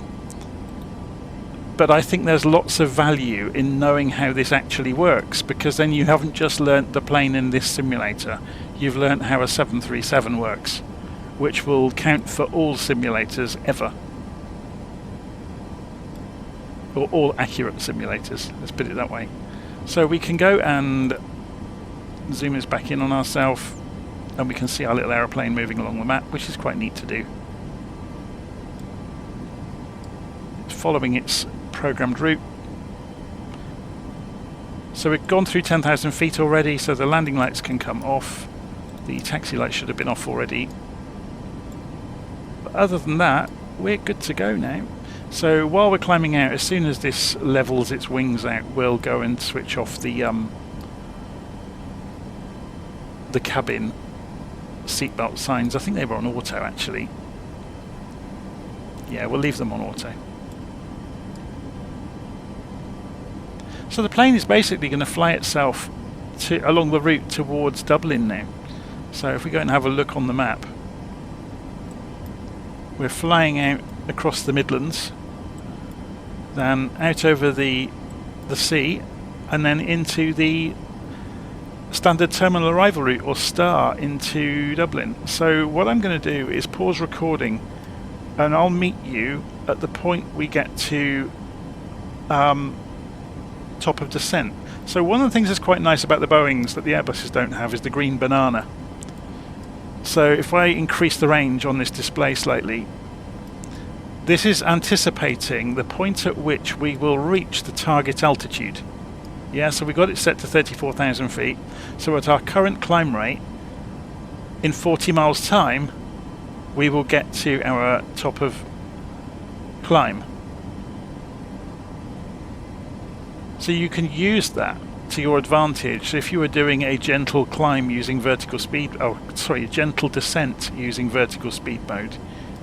But I think there's lots of value in knowing how this actually works, because then you haven't just learnt the plane in this simulator, you've learnt how a 737 works, which will count for all simulators ever. Or all accurate simulators, let's put it that way. So we can go and zoom us back in on ourselves, and we can see our little aeroplane moving along the map, which is quite neat to do. It's following its programmed route. So we've gone through 10,000 feet already, so the landing lights can come off. The taxi lights should have been off already. But other than that, we're good to go now. So while we're climbing out, as soon as this levels its wings out, we'll go and switch off the cabin seatbelt signs. I think they were on auto actually. Yeah, we'll leave them on auto. So the plane is basically going to fly itself along the route towards Dublin now. So if we go and have a look on the map, we're flying out across the Midlands, then out over the sea, and then into the standard terminal arrival route, or STAR, into Dublin. So what I'm going to do is pause recording, and I'll meet you at the point we get to top of descent. So one of the things that's quite nice about the Boeings that the Airbuses don't have is the green banana. So if I increase the range on this display slightly, this is anticipating the point at which we will reach the target altitude. Yeah, so we got it set to 34,000 feet. So at our current climb rate, in 40 miles time, we will get to our top of climb. So you can use that to your advantage. So if you were doing a gentle climb using vertical speed, a gentle descent using vertical speed mode,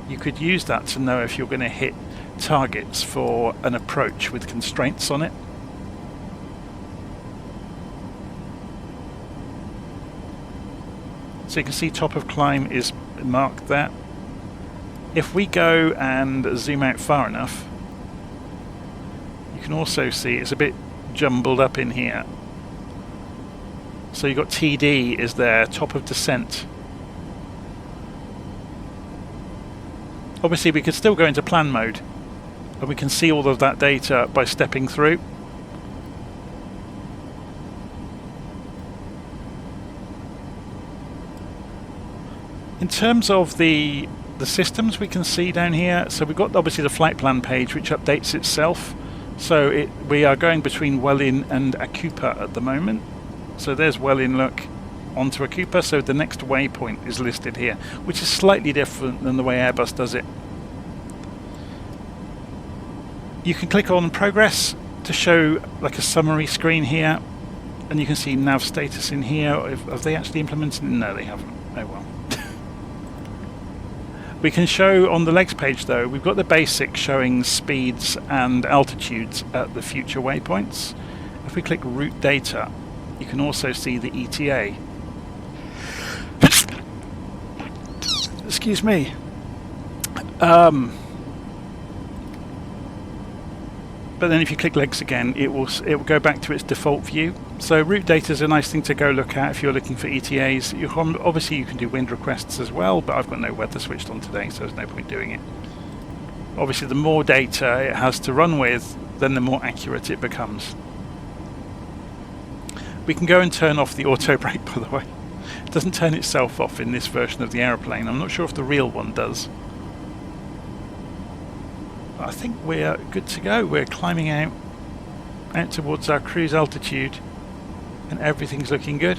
you could use that to know if you're going to hit targets for an approach with constraints on it. So you can see top of climb is marked there. If we go and zoom out far enough, you You can also see it's a bit jumbled up in here. So you've got TD is there, top of descent. Obviously we could still go into plan mode and we can see all of that data by stepping through. In terms of the systems we can see down here, so we've got obviously the flight plan page which updates itself. So we are going between Welling and Akupa at the moment. So there's Welling, look, onto Akupa, so the next waypoint is listed here, which is slightly different than the way Airbus does it. You can click on progress to show like a summary screen here, and you can see nav status in here. Have they actually implemented it? No, they haven't. Oh well. We can show on the legs page though, we've got the basics showing speeds and altitudes at the future waypoints. If we click route data, you can also see the ETA. Excuse me. But then if you click legs again, it will go back to its default view. So route data is a nice thing to go look at if you're looking for ETAs. Obviously you can do wind requests as well, but I've got no weather switched on today, so there's no point doing it. Obviously the more data it has to run with, then the more accurate it becomes. We can go and turn off the auto brake, by the way. It doesn't turn itself off in this version of the aeroplane. I'm not sure if the real one does. I think we're good to go. We're climbing out towards our cruise altitude and everything's looking good.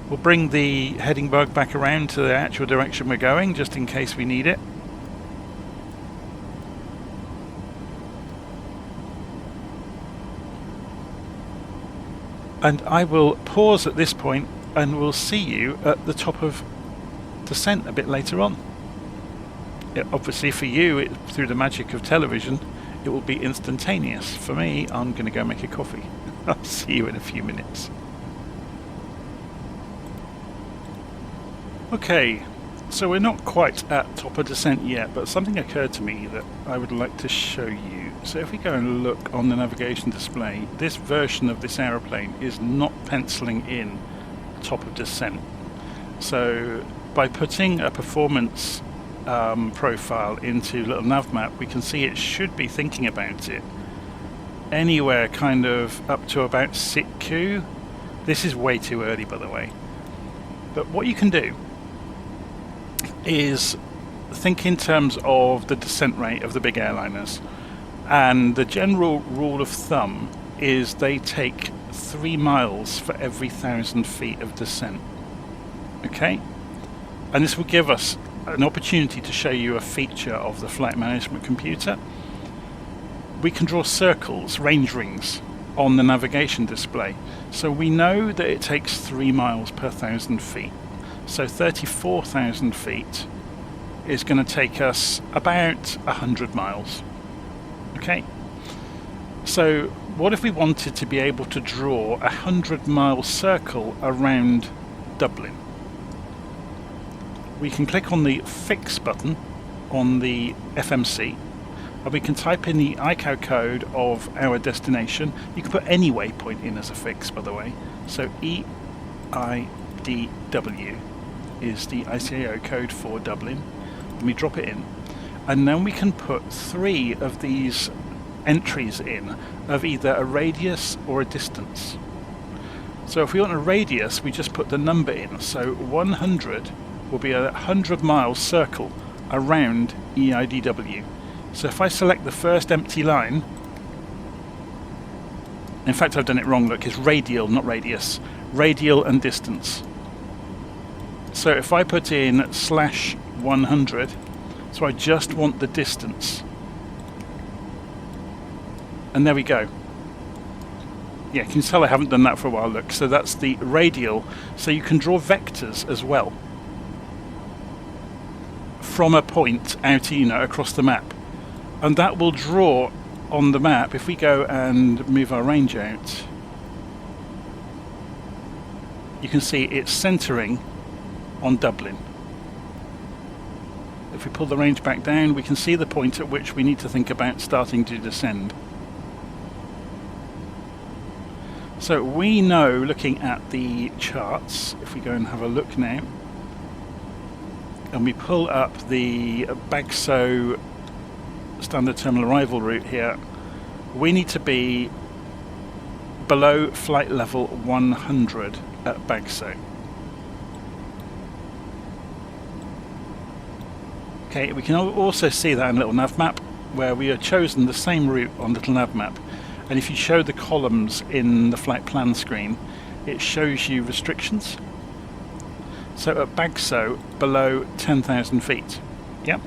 We'll bring the heading bug back around to the actual direction we're going, just in case we need it. And I will pause at this point and we'll see you at the top of descent a bit later on. Obviously for you, through the magic of television, it will be instantaneous. For me, I'm going to go make a coffee. I'll see you in a few minutes. Okay, so we're not quite at top of descent yet, but something occurred to me that I would like to show you. So if we go and look on the navigation display, this version of this aeroplane is not penciling in top of descent. So by putting a performance profile into little nav map, we can see it should be thinking about it anywhere kind of up to about SITQ. This is way too early, by the way. But what you can do is think in terms of the descent rate of the big airliners, and the general rule of thumb is they take 3 miles for every 1,000 feet of descent. Okay, and this will give us an opportunity to show you a feature of the flight management computer. We can draw circles, range rings, on the navigation display, so we know that it takes 3 miles per 1,000 feet. So 34,000 feet is going to take us about 100 miles. Okay, so what if we wanted to be able to draw a 100-mile circle around Dublin? We can click on the fix button on the FMC and we can type in the ICAO code of our destination. You can put any waypoint in as a fix, by the way. So EIDW is the ICAO code for Dublin, and we drop it in, and then we can put 3 of these entries in of either a radius or a distance. So if we want a radius, we just put the number in, so 100 will be a 100-mile circle around EIDW. So if I select the first empty line, in fact I've done it wrong, look, it's radial, not radius, radial and distance. So if I put in /100, so I just want the distance, and there we go. Yeah, can you tell I haven't done that for a while, look, so that's the radial. So you can draw vectors as well from a point out, across the map, and that will draw on the map. If we go and move our range out, you can see it's centering on Dublin. if we pull the range back down, we can see the point at which we need to think about starting to descend. So we know, looking at the charts, if we go and have a look now, and we pull up the Bagso standard terminal arrival route here, we need to be below flight level 100 at Bagso. Okay, we can also see that in little nav map, where we have chosen the same route on little nav map, and if you show the columns in the flight plan screen, it shows you restrictions. So at Bagso, below 10,000 feet. Yep.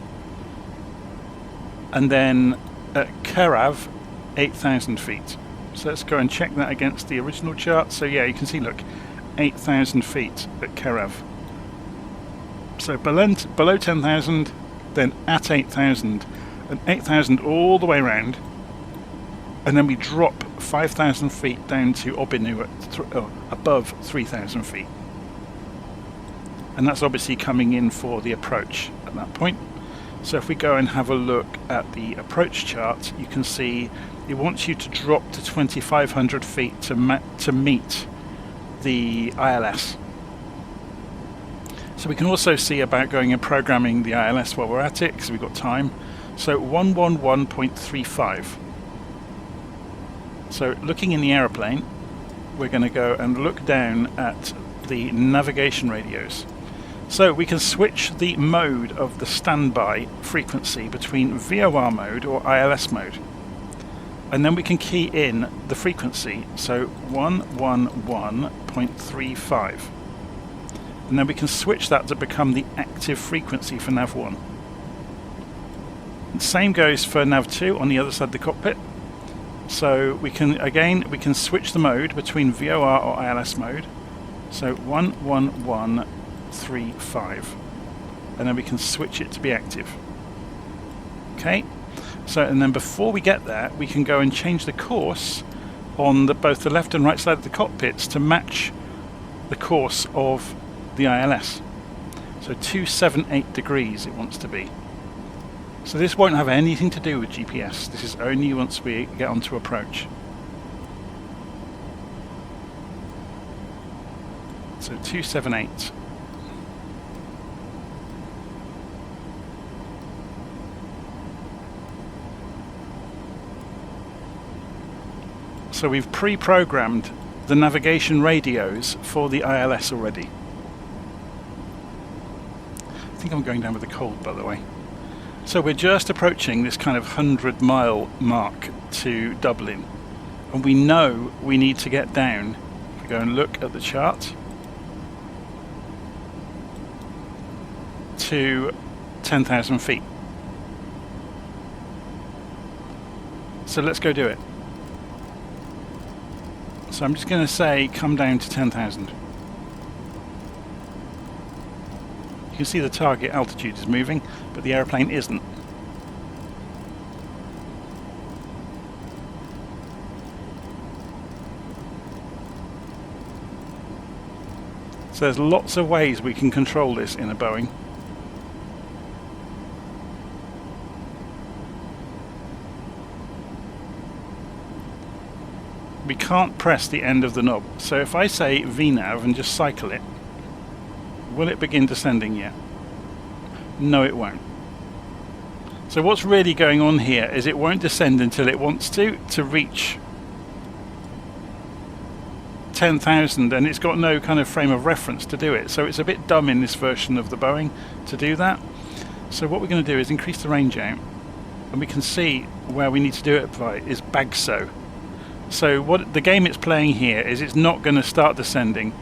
And then at Karav, 8,000 feet. So let's go and check that against the original chart. So yeah, you can see, look, 8,000 feet at Karav. So below 10,000, then at 8,000, and 8,000 all the way around, and then we drop 5,000 feet down to Obinu at above 3,000 feet. And that's obviously coming in for the approach at that point. So if we go and have a look at the approach chart, you can see it wants you to drop to 2,500 feet to meet the ILS. So we can also see about going and programming the ILS while we're at it, because we've got time. So 111.35. So looking in the aeroplane, we're going to go and look down at the navigation radios. So we can switch the mode of the standby frequency between VOR mode or ILS mode. And then we can key in the frequency, so 111.35. And then we can switch that to become the active frequency for Nav1. The same goes for Nav2 on the other side of the cockpit. So we can switch the mode between VOR or ILS mode. So 111.35, and then we can switch it to be active. Okay, so and then before we get there, we can go and change the course on both the left and right side of the cockpits to match the course of the ILS. So 278 degrees it wants to be. So this won't have anything to do with GPS. This is only once we get onto approach. So 278. So we've pre-programmed the navigation radios for the ILS already. I think I'm going down with a cold, by the way. So we're just approaching this kind of 100-mile mark to Dublin, and we know we need to get down. If we go and look at the chart, to 10,000 feet. So let's go do it. So I'm just going to say come down to 10,000. You can see the target altitude is moving, but the aeroplane isn't. So there's lots of ways we can control this in a Boeing. We can't press the end of the knob. So if I say VNAV and just cycle it, will it begin descending yet? No, it won't. So what's really going on here is it won't descend until it wants to reach 10,000, and it's got no kind of frame of reference to do it. So it's a bit dumb in this version of the Boeing to do that. So what we're going to do is increase the range out, and we can see where we need to do it by is Bagso. So what the game it's playing here is it's not going to start descending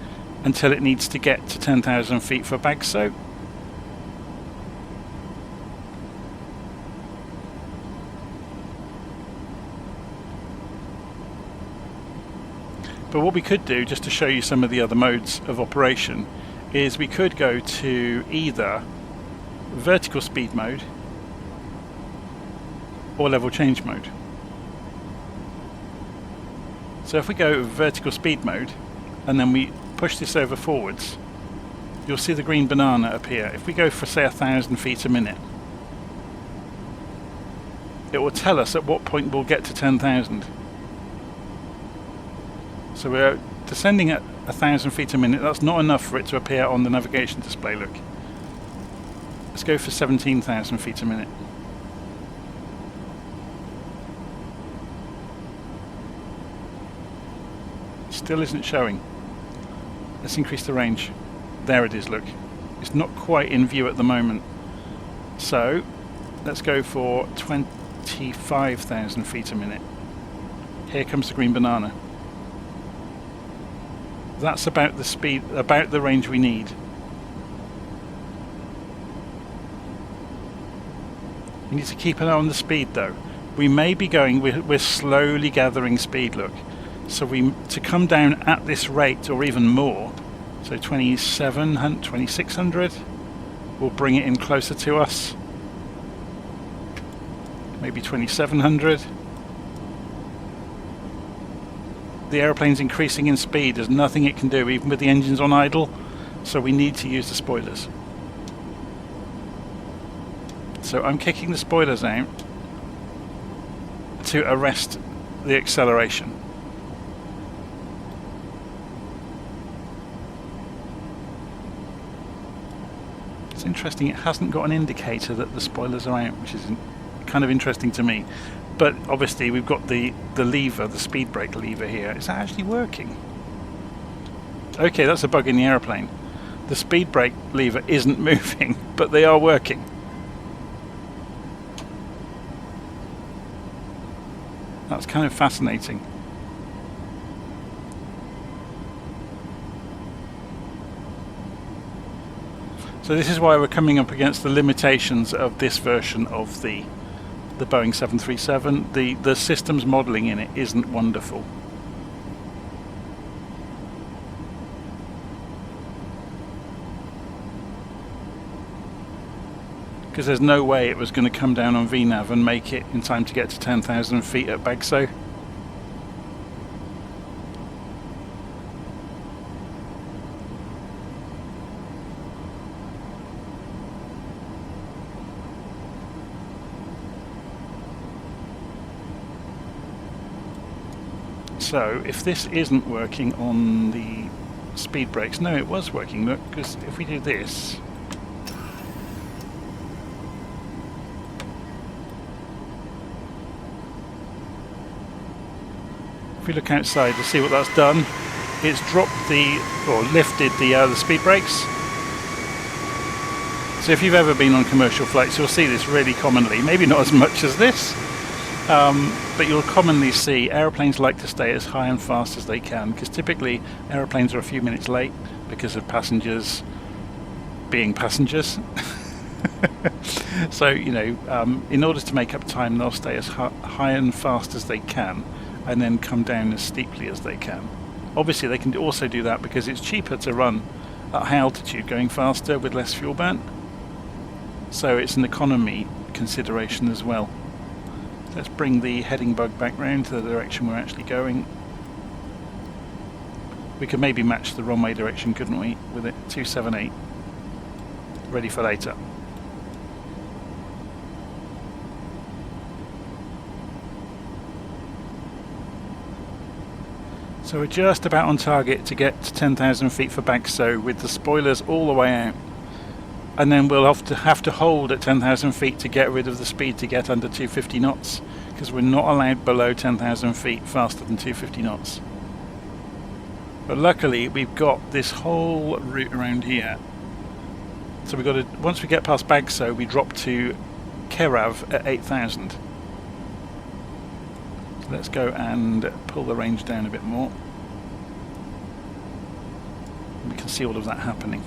until it needs to get to 10,000 feet for Bagso. But what we could do, just to show you some of the other modes of operation, is we could go to either vertical speed mode or level change mode. So if we go vertical speed mode and then we push this over forwards, you'll see the green banana appear. If we go for say 1,000 feet a minute, it will tell us at what point we'll get to 10,000. So we're descending at 1,000 feet a minute. That's not enough for it to appear on the navigation display, look. Let's go for 17,000 feet a minute. Still isn't showing. Let's increase the range. There it is, look. It's not quite in view at the moment. So let's go for 25,000 feet a minute. Here comes the green banana. That's about the speed, about the range we need. We need to keep an eye on the speed though. We may be going, we're slowly gathering speed, look. So to come down at this rate or even more, so 2600, we'll bring it in closer to us. Maybe 2700. The aeroplane's increasing in speed. There's nothing it can do, even with the engines on idle. So we need to use the spoilers. So I'm kicking the spoilers out to arrest the acceleration. It's interesting, it hasn't got an indicator that the spoilers are out, which is kind of interesting to me. But obviously we've got the lever, the speed brake lever here. Is that actually working? Okay, that's a bug in the aeroplane. The speed brake lever isn't moving, but they are working. That's kind of fascinating. So this is why we're coming up against the limitations of this version of the Boeing 737. The systems modelling in it isn't wonderful. Because there's no way it was going to come down on VNAV and make it in time to get to 10,000 feet at Bagso. So if this isn't working on the speed brakes, no, it was working, look, because if we do this, if we look outside to see what that's done, it's dropped or lifted the speed brakes. So if you've ever been on commercial flights, you'll see this really commonly, maybe not as much as this. But you'll commonly see aeroplanes like to stay as high and fast as they can, because typically aeroplanes are a few minutes late because of passengers being passengers. So, you know, in order to make up time, they'll stay as high and fast as they can and then come down as steeply as they can. Obviously they can also do that because it's cheaper to run at high altitude going faster with less fuel burn. So it's an economy consideration as well. Let's bring the heading bug back round to the direction we're actually going. We could maybe match the runway direction, couldn't we, with it? 278. Ready for later. So we're just about on target to get to 10,000 feet for Bagso with the spoilers all the way out. And then we'll have to hold at 10,000 feet to get rid of the speed to get under 250 knots, because we're not allowed below 10,000 feet faster than 250 knots. But luckily we've got this whole route around here. So we've got to, once we get past Bagso, we drop to Kerav at 8,000. So let's go and pull the range down a bit more. We can see all of that happening.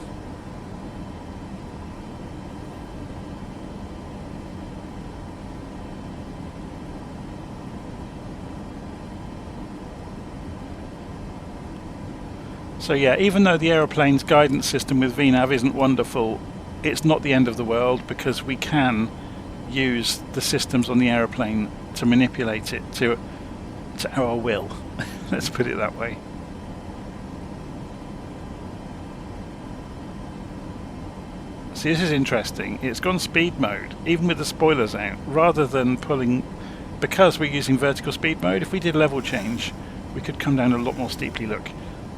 So yeah, even though the aeroplane's guidance system with VNAV isn't wonderful, it's not the end of the world, because we can use the systems on the aeroplane to manipulate it to our will. Let's put it that way. See, this is interesting. It's gone speed mode, even with the spoilers out, rather than pulling because we're using vertical speed mode, if we did level change, we could come down a lot more steeply, look,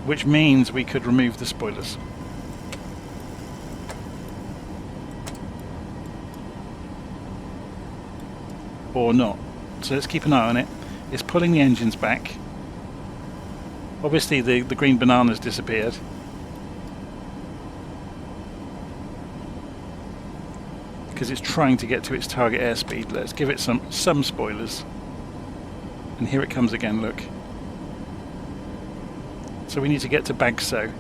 which means we could remove the spoilers. Or not. So let's keep an eye on it. It's pulling the engines back. Obviously the green banana's disappeared. Because it's trying to get to its target airspeed. Let's give it some spoilers. And here it comes again, look. So we need to get to Bagso.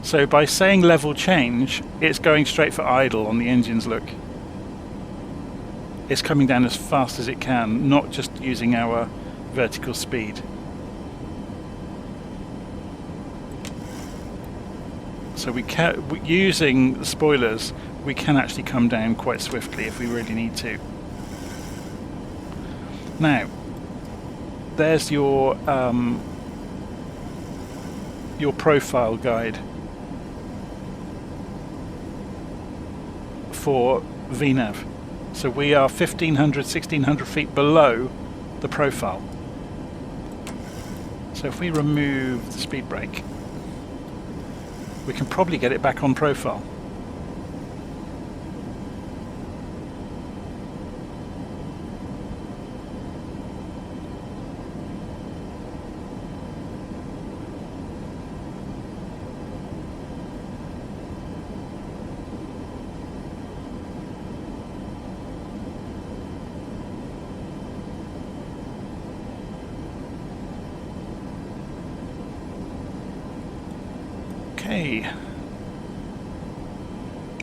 So by saying level change, it's going straight for idle on the engines, look. It's coming down as fast as it can, not just using our vertical speed. So using the spoilers, we can actually come down quite swiftly if we really need to. Now, there's your profile guide for VNAV. So we are 1,500, 1,600 feet below the profile. So if we remove the speed brake, we can probably get it back on profile. Okay.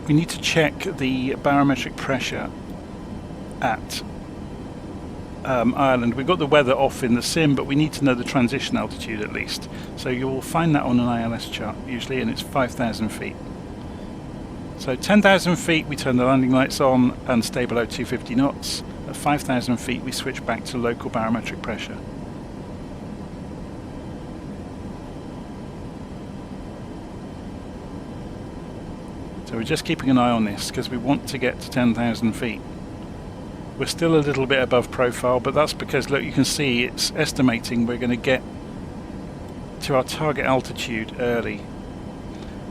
We need to check the barometric pressure at Ireland. We've got the weather off in the sim, but we need to know the transition altitude at least. So you will find that on an ILS chart usually, and it's 5,000 feet. So 10,000 feet we turn the landing lights on and stay below 250 knots. At 5,000 feet we switch back to local barometric pressure. So we're just keeping an eye on this because we want to get to 10,000 feet. We're still a little bit above profile, but that's because, look, you can see it's estimating we're going to get to our target altitude early.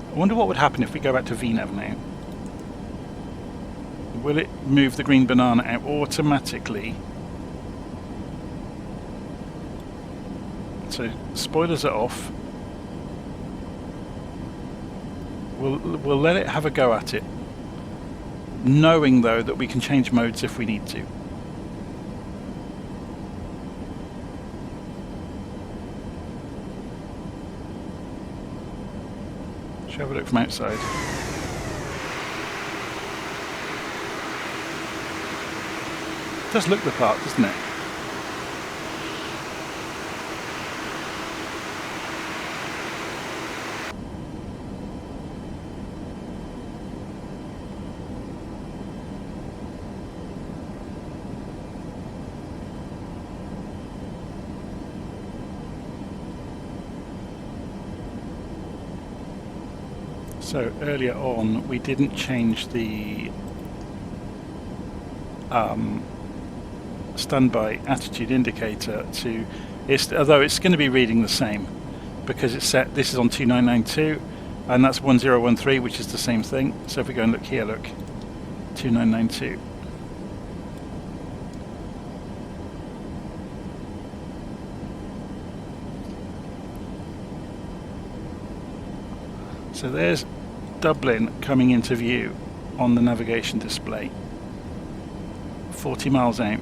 I wonder what would happen if we go back to VNAV now. Will it move the green banana out automatically? So spoilers are off. We'll let it have a go at it, knowing though that we can change modes if we need to. Should have a look from outside. It does look the part, doesn't it? So earlier on we didn't change the standby attitude indicator to, although it's going to be reading the same because it's set, this is on 2992 and that's 1013, which is the same thing. So if we go and look here, look, 2992. So there's Dublin coming into view on the navigation display, 40 miles out.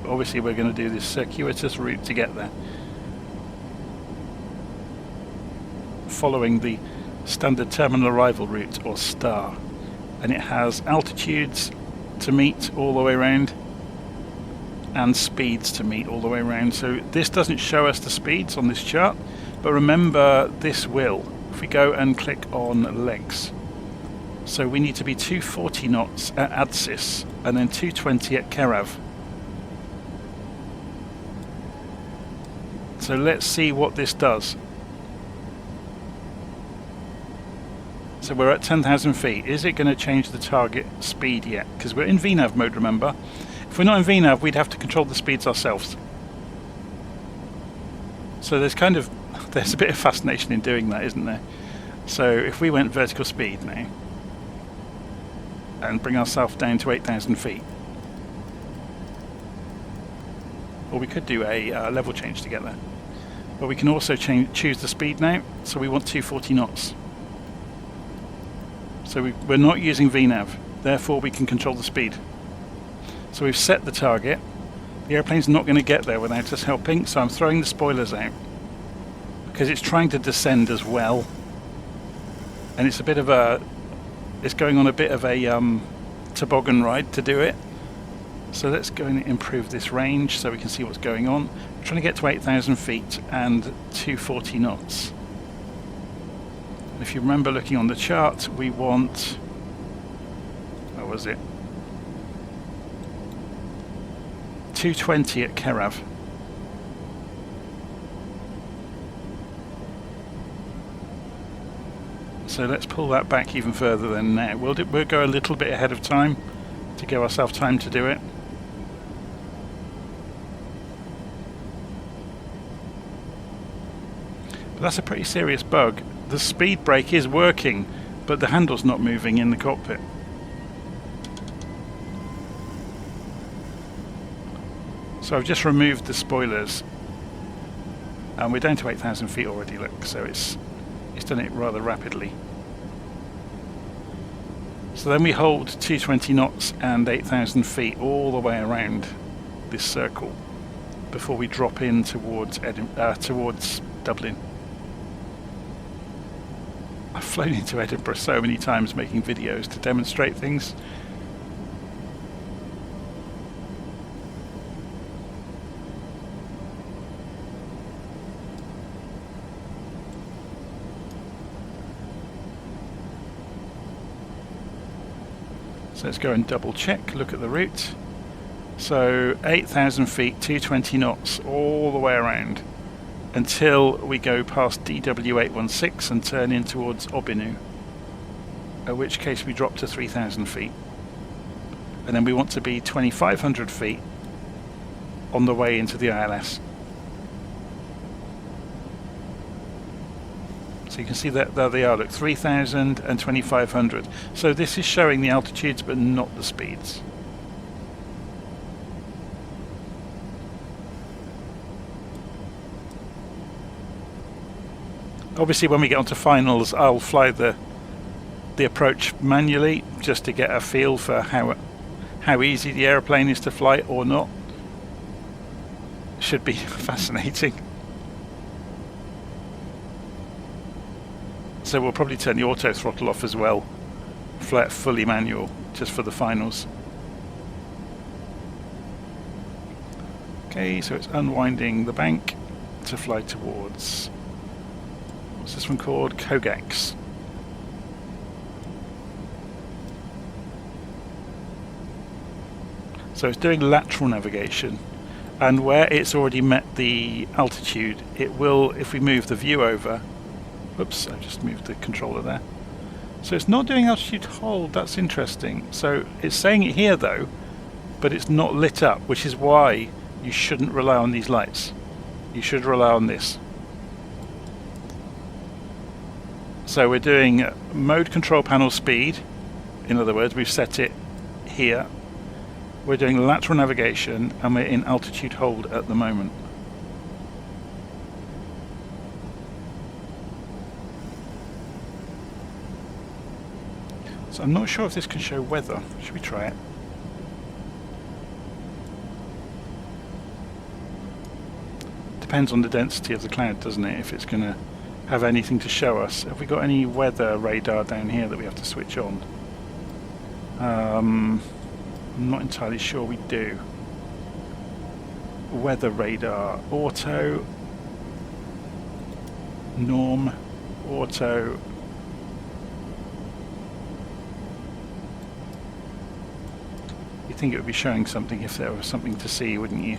Obviously we're going to do this circuitous route to get there, following the standard terminal arrival route, or STAR, and it has altitudes to meet all the way around and speeds to meet all the way around. So this doesn't show us the speeds on this chart, but remember this will. If we go and click on legs, so we need to be 240 knots at Adsis and then 220 at Kerav. So let's see what this does. So we're at 10,000 feet. Is it going to change the target speed yet? Because we're in VNAV mode, remember. If we're not in VNAV, we'd have to control the speeds ourselves. So there's a bit of fascination in doing that, isn't there? So if we went vertical speed now and bring ourselves down to 8,000 feet, or we could do a level change to get there. But we can also choose the speed now, so we want 240 knots. So we're not using VNAV, therefore we can control the speed. So we've set the target. The airplane's not going to get there without us helping, so I'm throwing the spoilers out because it's trying to descend as well, and it's going on a bit of a toboggan ride to do it. So let's go and improve this range so we can see what's going on. We're trying to get to 8,000 feet and 240 knots. If you remember looking on the chart, we want, what was it? 220 at Kerav. So let's pull that back even further than now. We'll go a little bit ahead of time to give ourselves time to do it. But that's a pretty serious bug. The speed brake is working, but the handle's not moving in the cockpit. So I've just removed the spoilers, and we're down to 8,000 feet already, look, so it's done it rather rapidly. So then we hold 220 knots and 8,000 feet all the way around this circle before we drop in towards Dublin. I've flown into Edinburgh so many times making videos to demonstrate things. So let's go and double check, look at the route. So 8,000 feet, 220 knots all the way around until we go past DW816 and turn in towards Obinu, in which case we drop to 3,000 feet. And then we want to be 2,500 feet on the way into the ILS. So you can see that there they are, look, 3,000 and 2,500. So this is showing the altitudes but not the speeds. Obviously when we get onto finals I'll fly the approach manually just to get a feel for how easy the airplane is to fly or not. Should be fascinating. So we'll probably turn the auto throttle off as well, fly it fully manual just for the finals. Okay, so it's unwinding the bank to fly towards, what's this one called? Kogax. So it's doing lateral navigation, and where it's already met the altitude, it will, if we move the view over, oops, I just moved the controller there. So it's not doing altitude hold, that's interesting. So it's saying it here though, but it's not lit up, which is why you shouldn't rely on these lights. You should rely on this. So we're doing mode control panel speed. In other words, we've set it here. We're doing lateral navigation and we're in altitude hold at the moment. So I'm not sure if this can show weather. Should we try it? Depends on the density of the cloud, doesn't it? If it's going to have anything to show us. Have we got any weather radar down here that we have to switch on? I'm not entirely sure we do. Weather radar, auto, norm, auto. You'd think it would be showing something if there was something to see, wouldn't you?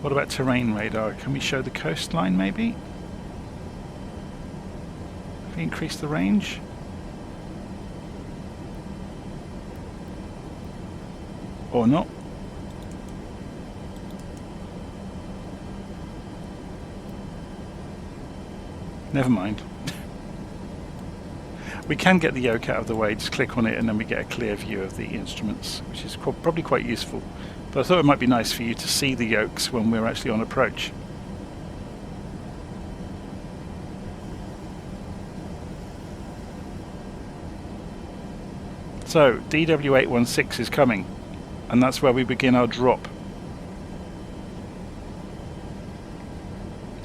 What about terrain radar? Can we show the coastline maybe? We increase the range. Or not. Never mind. We can get the yoke out of the way, just click on it and then we get a clear view of the instruments, which is probably quite useful. But I thought it might be nice for you to see the yokes when we're actually on approach. So DW816 is coming, and that's where we begin our drop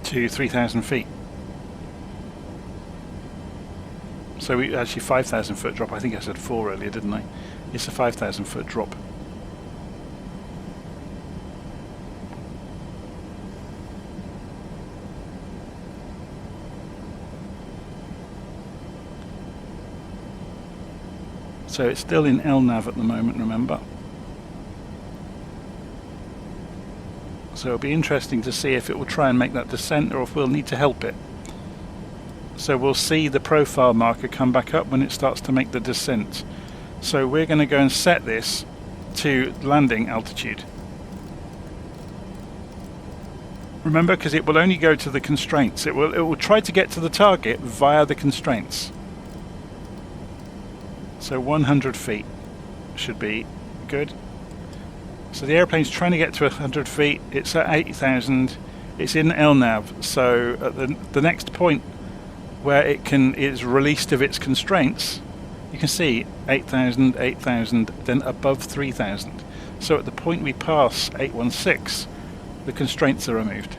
to 3,000 feet. So we actually 5,000 foot drop. I think I said 4 earlier, didn't I? It's a 5,000 foot drop. So it's still in LNAV at the moment, remember. So it'll be interesting to see if it will try and make that descent or if we'll need to help it. So we'll see the profile marker come back up when it starts to make the descent. So we're going to go and set this to landing altitude. Remember, because it will only go to the constraints. It will try to get to the target via the constraints. So 100 feet should be good. So the airplane's trying to get to 100 feet. It's at 8,000. It's in LNAV. So at the next point where it is released of its constraints, you can see 8,000, 8,000, then above 3,000. So at the point we pass 816, the constraints are removed.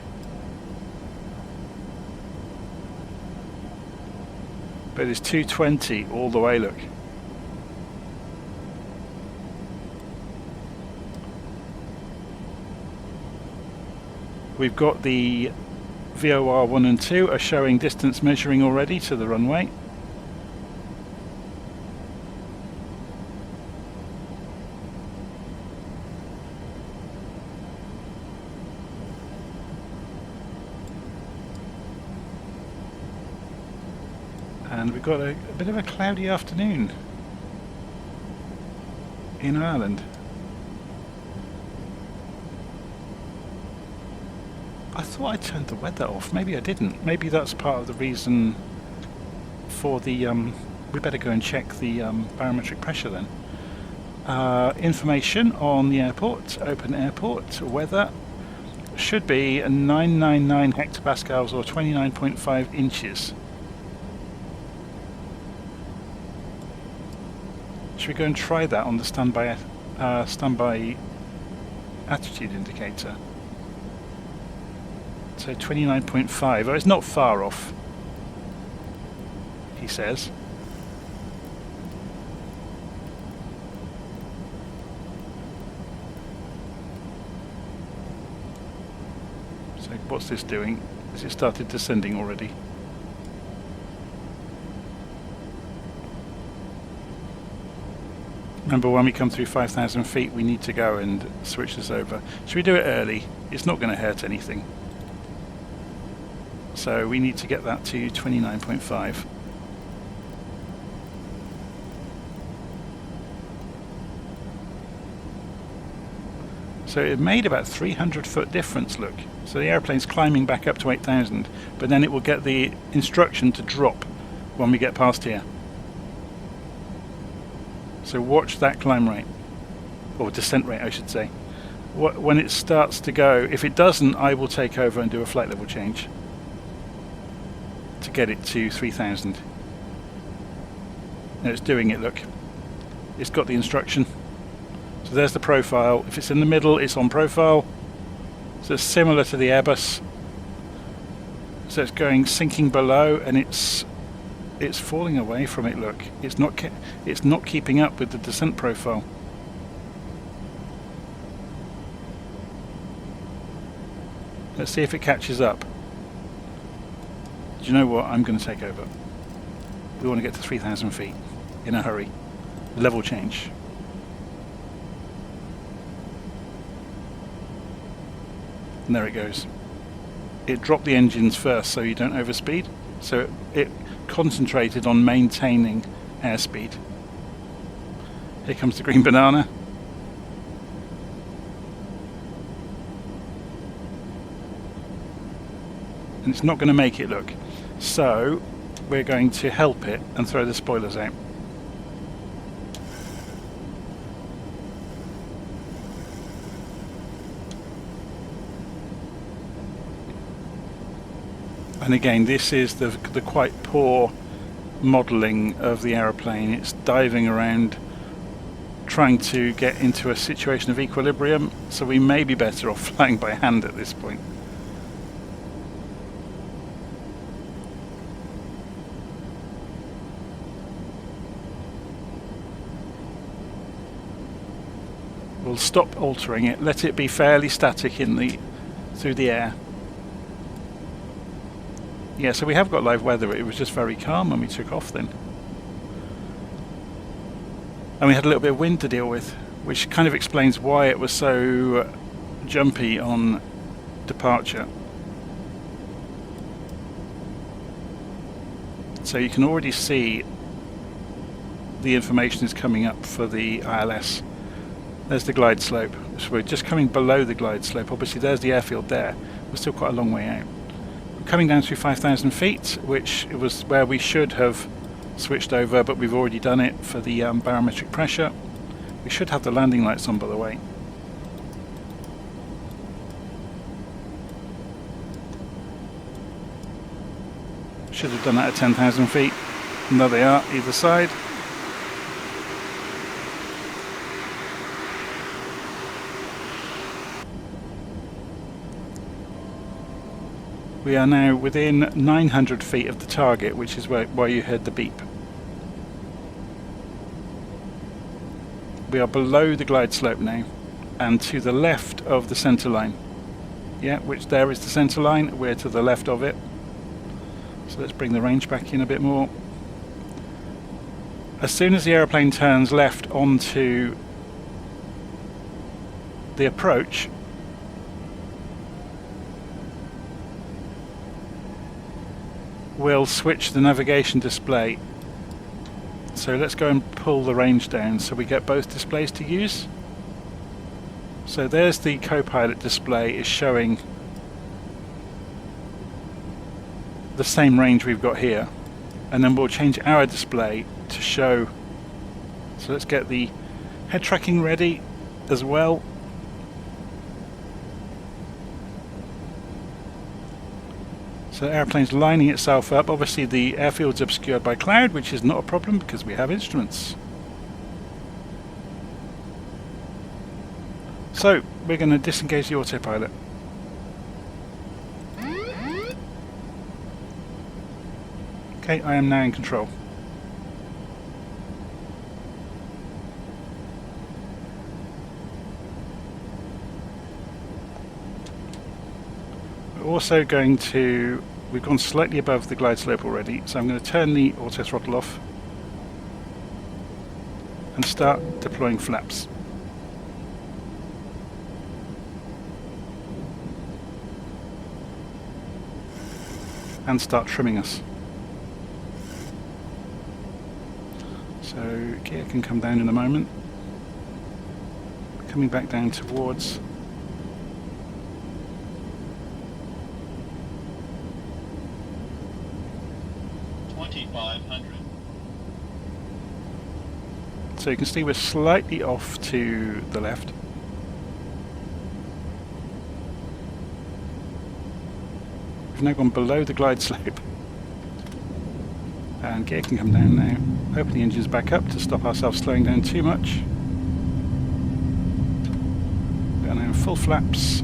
But it's 220 all the way, look. We've got the VOR 1 and 2 are showing distance measuring already to the runway. And we've got a bit of a cloudy afternoon in Ireland. I thought I turned the weather off. Maybe I didn't. Maybe that's part of the reason for the... we better go and check the barometric pressure then. Information on the airport, open airport, weather should be 999 hectopascals or 29.5 inches. Should we go and try that on the standby attitude indicator? So 29.5. Oh, it's not far off, he says. So what's this doing? Has it started descending already? Remember, when we come through 5,000 feet, we need to go and switch this over. Should we do it early? It's not going to hurt anything. So we need to get that to 29.5. So it made about 300 foot difference, look. So the airplane's climbing back up to 8,000, but then it will get the instruction to drop when we get past here. So watch that climb rate, or descent rate I should say. When it starts to go, if it doesn't, I will take over and do a flight level change to get it to 3,000. Now it's doing it, look. It's got the instruction. So there's the profile. If it's in the middle, it's on profile. So it's similar to the Airbus. So it's going sinking below, and it's falling away from it, look. It's not keeping up with the descent profile. Let's see if it catches up. Do you know what? I'm going to take over. We want to get to 3,000 feet in a hurry. Level change. And there it goes. It dropped the engines first so you don't overspeed. So concentrated on maintaining airspeed. Here comes the green banana. And it's not going to make it, look. So we're going to help it and throw the spoilers out. And again, this is the quite poor modelling of the aeroplane. It's diving around trying to get into a situation of equilibrium, so we may be better off flying by hand at this point. We'll stop altering it, let it be fairly static through the air. Yeah, so we have got live weather. It was just very calm when we took off then. And we had a little bit of wind to deal with, which kind of explains why it was so jumpy on departure. So you can already see the information is coming up for the ILS. There's the glide slope. So we're just coming below the glide slope. Obviously there's the airfield there. We're still quite a long way out. We're coming down through 5,000 feet, which was where we should have switched over, but we've already done it for the barometric pressure. We should have the landing lights on, by the way. Should have done that at 10,000 feet. And there they are, either side. We are now within 900 feet of the target, which is where you heard the beep. We are below the glide slope now, and to the left of the centre line. Yeah, which there is the centre line, we're to the left of it. So let's bring the range back in a bit more. As soon as the aeroplane turns left onto the approach, we'll switch the navigation display. So let's go and pull the range down so we get both displays to use. So there's the co-pilot display, is showing the same range we've got here, and then we'll change our display to show. So let's get the head tracking ready as well. So the airplane's lining itself up. Obviously the airfield's obscured by cloud, which is not a problem because we have instruments. So we're going to disengage the autopilot. Okay, I am now in control. We're also going to, we've gone slightly above the glide slope already, so I'm going to turn the auto throttle off and start deploying flaps. And start trimming us. So gear can come down in a moment. Coming back down towards so you can see we're slightly off to the left. We've now gone below the glide slope. And gear can come down now. Open the engines back up to stop ourselves slowing down too much. We are now in full flaps.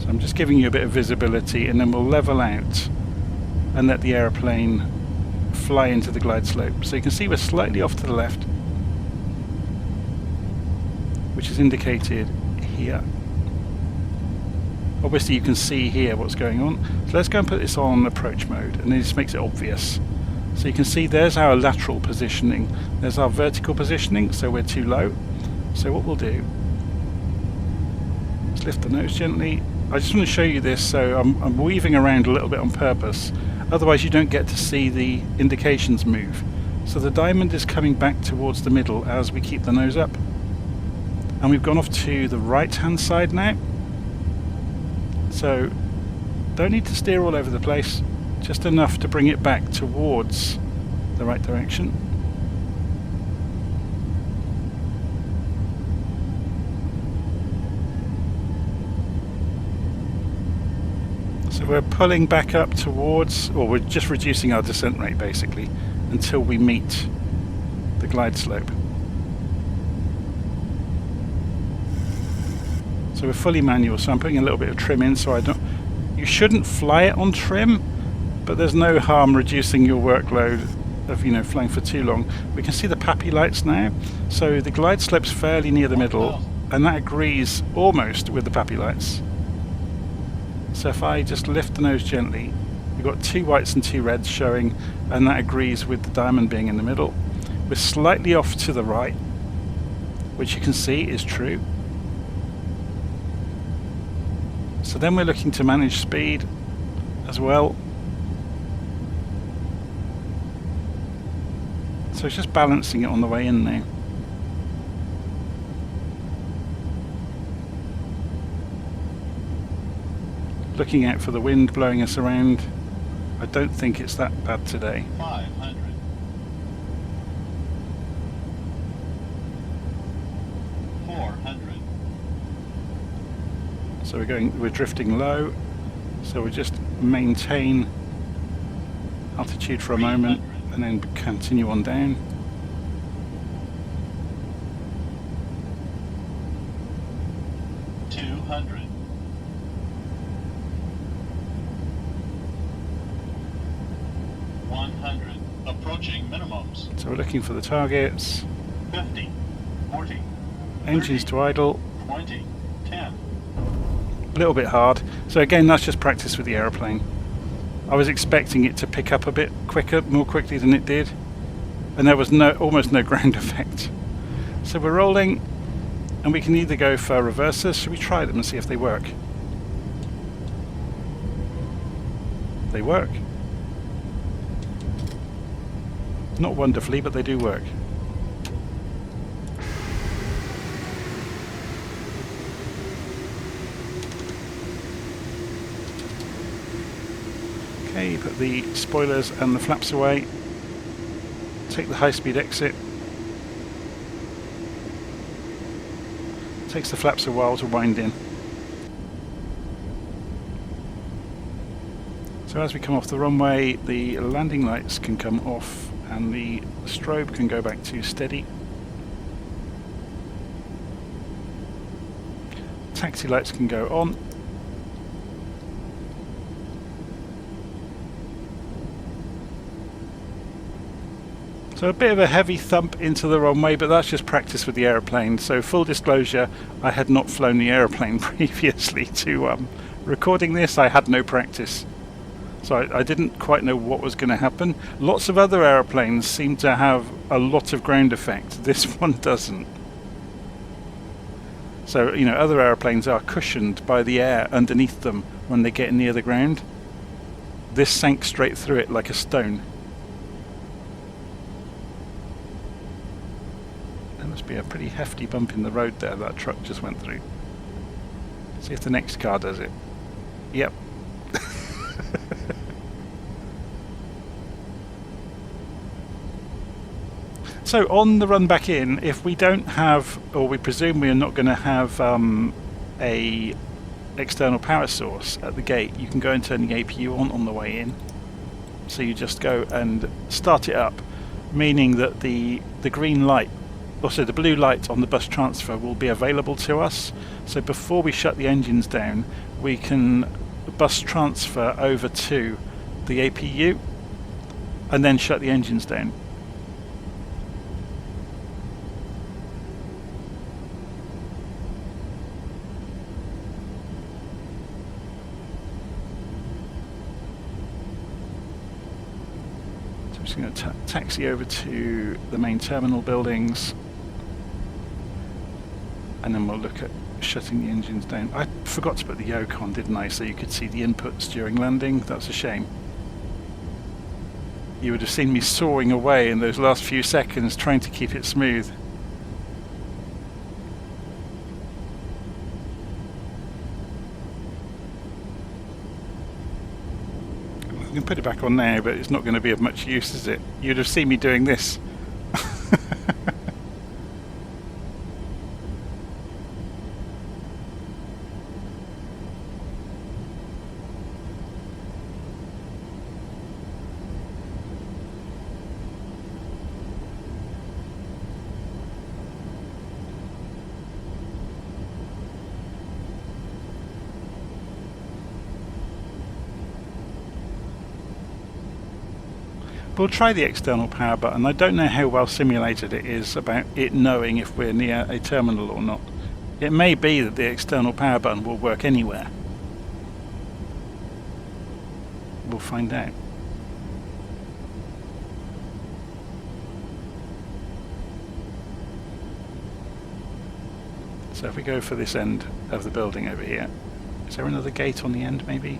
So I'm just giving you a bit of visibility, and then we'll level out and let the aeroplane fly into the glide slope. So you can see we're slightly off to the left, which is indicated here. Obviously you can see here what's going on. So let's go and put this on approach mode, and this makes it obvious. So you can see there's our lateral positioning, there's our vertical positioning, so we're too low. So what we'll do is lift the nose gently I just want to show you this, so I'm weaving around a little bit on purpose. Otherwise you don't get to see the indications move. So the diamond is coming back towards the middle as we keep the nose up. And we've gone off to the right hand side now. So don't need to steer all over the place, just enough to bring it back towards the right direction. So we're pulling back up towards, or we're just reducing our descent rate basically until we meet the glide slope. So we're fully manual, so I'm putting a little bit of trim in, so you shouldn't fly it on trim, but there's no harm reducing your workload of, you know, flying for too long. We can see the PAPI lights now, so the glide slope's fairly near the middle, and that agrees almost with the PAPI lights. So if I just lift the nose gently, we've got 2 whites and 2 reds showing, and that agrees with the diamond being in the middle. We're slightly off to the right, which you can see is true. So then we're looking to manage speed as well. So it's just balancing it on the way in now. Looking out for the wind blowing us around. I don't think it's that bad today. 500. 400. So we're drifting low. So we just maintain altitude for a moment and then continue on down. Approaching minimums. So we're looking for the targets. 50, 40, engines 30, to idle. 20, 10. A little bit hard. So again, that's just practice with the aeroplane. I was expecting it to pick up a bit quicker, more quickly than it did, and there was almost no ground effect. So we're rolling, and we can either go for reversers. Should we try them and see if they work? They work. Not wonderfully, but they do work. Okay, put the spoilers and the flaps away. Take the high-speed exit. Takes the flaps a while to wind in. So as we come off the runway, the landing lights can come off and the strobe can go back to steady. Taxi lights can go on. So a bit of a heavy thump into the runway, but that's just practice with the aeroplane. So full disclosure, I had not flown the aeroplane previously to recording this. I had no practice. So I didn't quite know what was going to happen. Lots of other aeroplanes seem to have a lot of ground effect. This one doesn't. So, you know, other aeroplanes are cushioned by the air underneath them when they get near the ground. This sank straight through it like a stone. There must be a pretty hefty bump in the road there that truck just went through. See if the next car does it. Yep. So on the run back in, if we don't have, or we presume we are not going to have a external power source at the gate, you can go and turn the APU on the way in. So you just go and start it up, meaning that the green light, also the blue light on the bus transfer will be available to us. So before we shut the engines down, we can bus transfer over to the APU and then shut the engines down. So I'm just going to taxi over to the main terminal buildings, and then we'll look at shutting the engines down. I forgot to put the yoke on, didn't I? So you could see the inputs during landing. That's a shame. You would have seen me soaring away in those last few seconds trying to keep it smooth. I can put it back on now, but it's not going to be of much use, is it? You'd have seen me doing this. We'll try the external power button. I don't know how well simulated it is about it knowing if we're near a terminal or not. It may be that the external power button will work anywhere. We'll find out. So if we go for this end of the building over here, is there another gate on the end maybe?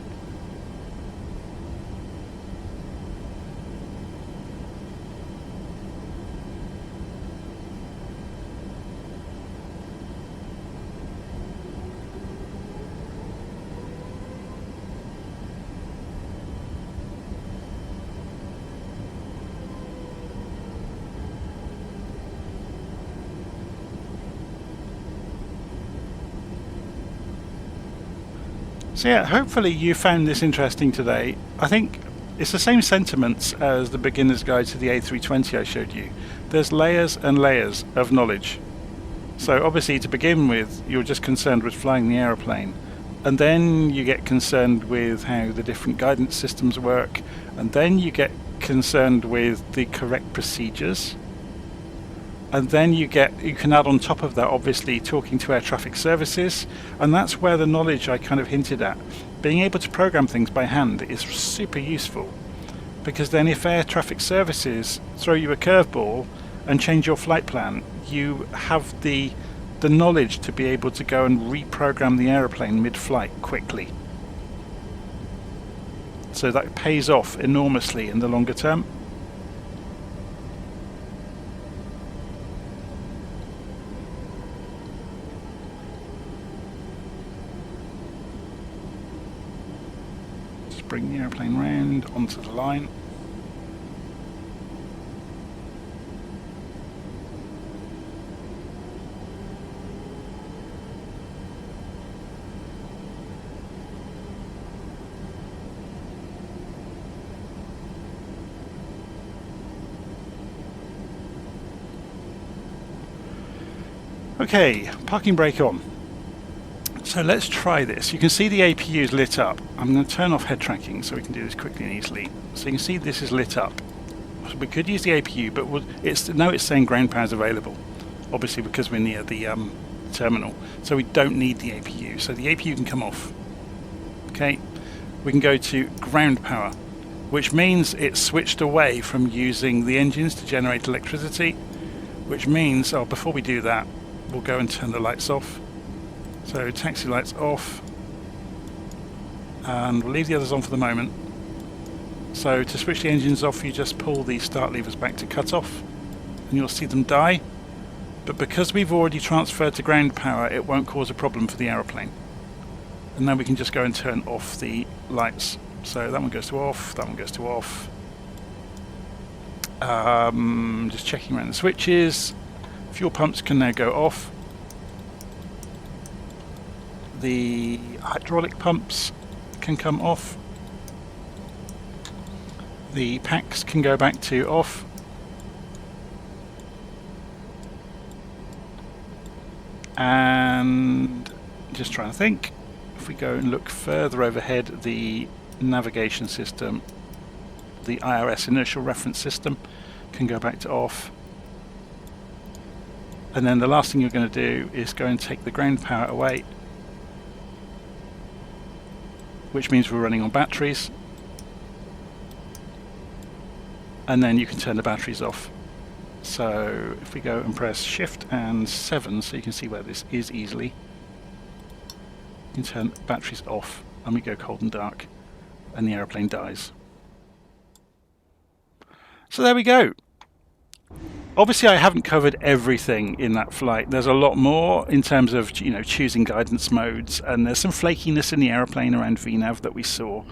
So yeah, hopefully you found this interesting today. I think it's the same sentiments as the beginner's guide to the A320 I showed you. There's layers and layers of knowledge. So obviously to begin with, you're just concerned with flying the aeroplane. And then you get concerned with how the different guidance systems work. And then you get concerned with the correct procedures. And then you can add on top of that, obviously, talking to air traffic services, and that's where the knowledge I kind of hinted at. Being able to program things by hand is super useful, because then if air traffic services throw you a curveball and change your flight plan, you have the knowledge to be able to go and reprogram the aeroplane mid-flight quickly. So that pays off enormously in the longer term. Bring the airplane round onto the line. Okay, parking brake on. So let's try this. You can see the APU is lit up. I'm going to turn off head tracking so we can do this quickly and easily. So you can see this is lit up. So we could use the APU, but now it's saying ground power is available. Obviously because we're near the terminal. So we don't need the APU. So the APU can come off. Okay, we can go to ground power, which means it's switched away from using the engines to generate electricity, which means, before we do that, we'll go and turn the lights off. So taxi lights off, and we'll leave the others on for the moment. So to switch the engines off, you just pull the start levers back to cut off, and you'll see them die. But because we've already transferred to ground power, it won't cause a problem for the aeroplane. And then we can just go and turn off the lights. So that one goes to off, that one goes to off. Just checking around the switches. Fuel pumps can now go off. The hydraulic pumps can come off. The packs can go back to off. And just trying to think, if we go and look further overhead, the navigation system, the IRS inertial reference system, can go back to off. And then the last thing you're going to do is go and take the ground power away, which means we're running on batteries, and then you can turn the batteries off. So if we go and press Shift and 7 so you can see where this is easily, You can turn batteries off and we go cold and dark and the aeroplane dies. So there we go. Obviously I haven't covered everything in that flight. There's a lot more in terms of choosing guidance modes, and there's some flakiness in the aeroplane around VNAV that we saw.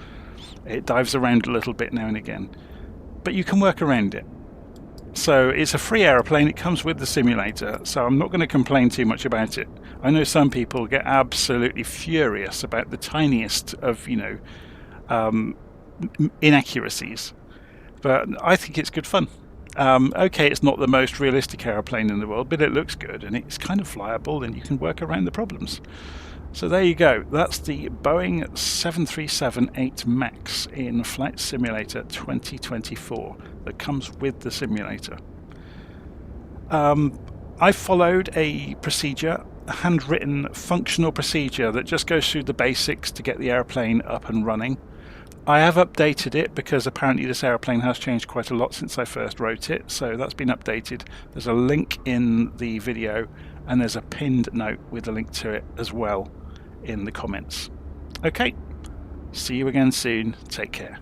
It dives around a little bit now and again, but you can work around it. So it's a free aeroplane, it comes with the simulator, so I'm not going to complain too much about it. I know some people get absolutely furious about the tiniest of inaccuracies, but I think it's good fun. Okay, it's not the most realistic aeroplane in the world, but it looks good and it's kind of flyable and you can work around the problems. So there you go. That's the Boeing 737-8 MAX in Flight Simulator 2024 that comes with the simulator. I followed a procedure, a handwritten functional procedure that just goes through the basics to get the airplane up and running. I have updated it because apparently this aeroplane has changed quite a lot since I first wrote it, so that's been updated. There's a link in the video and there's a pinned note with a link to it as well in the comments. Okay, see you again soon. Take care.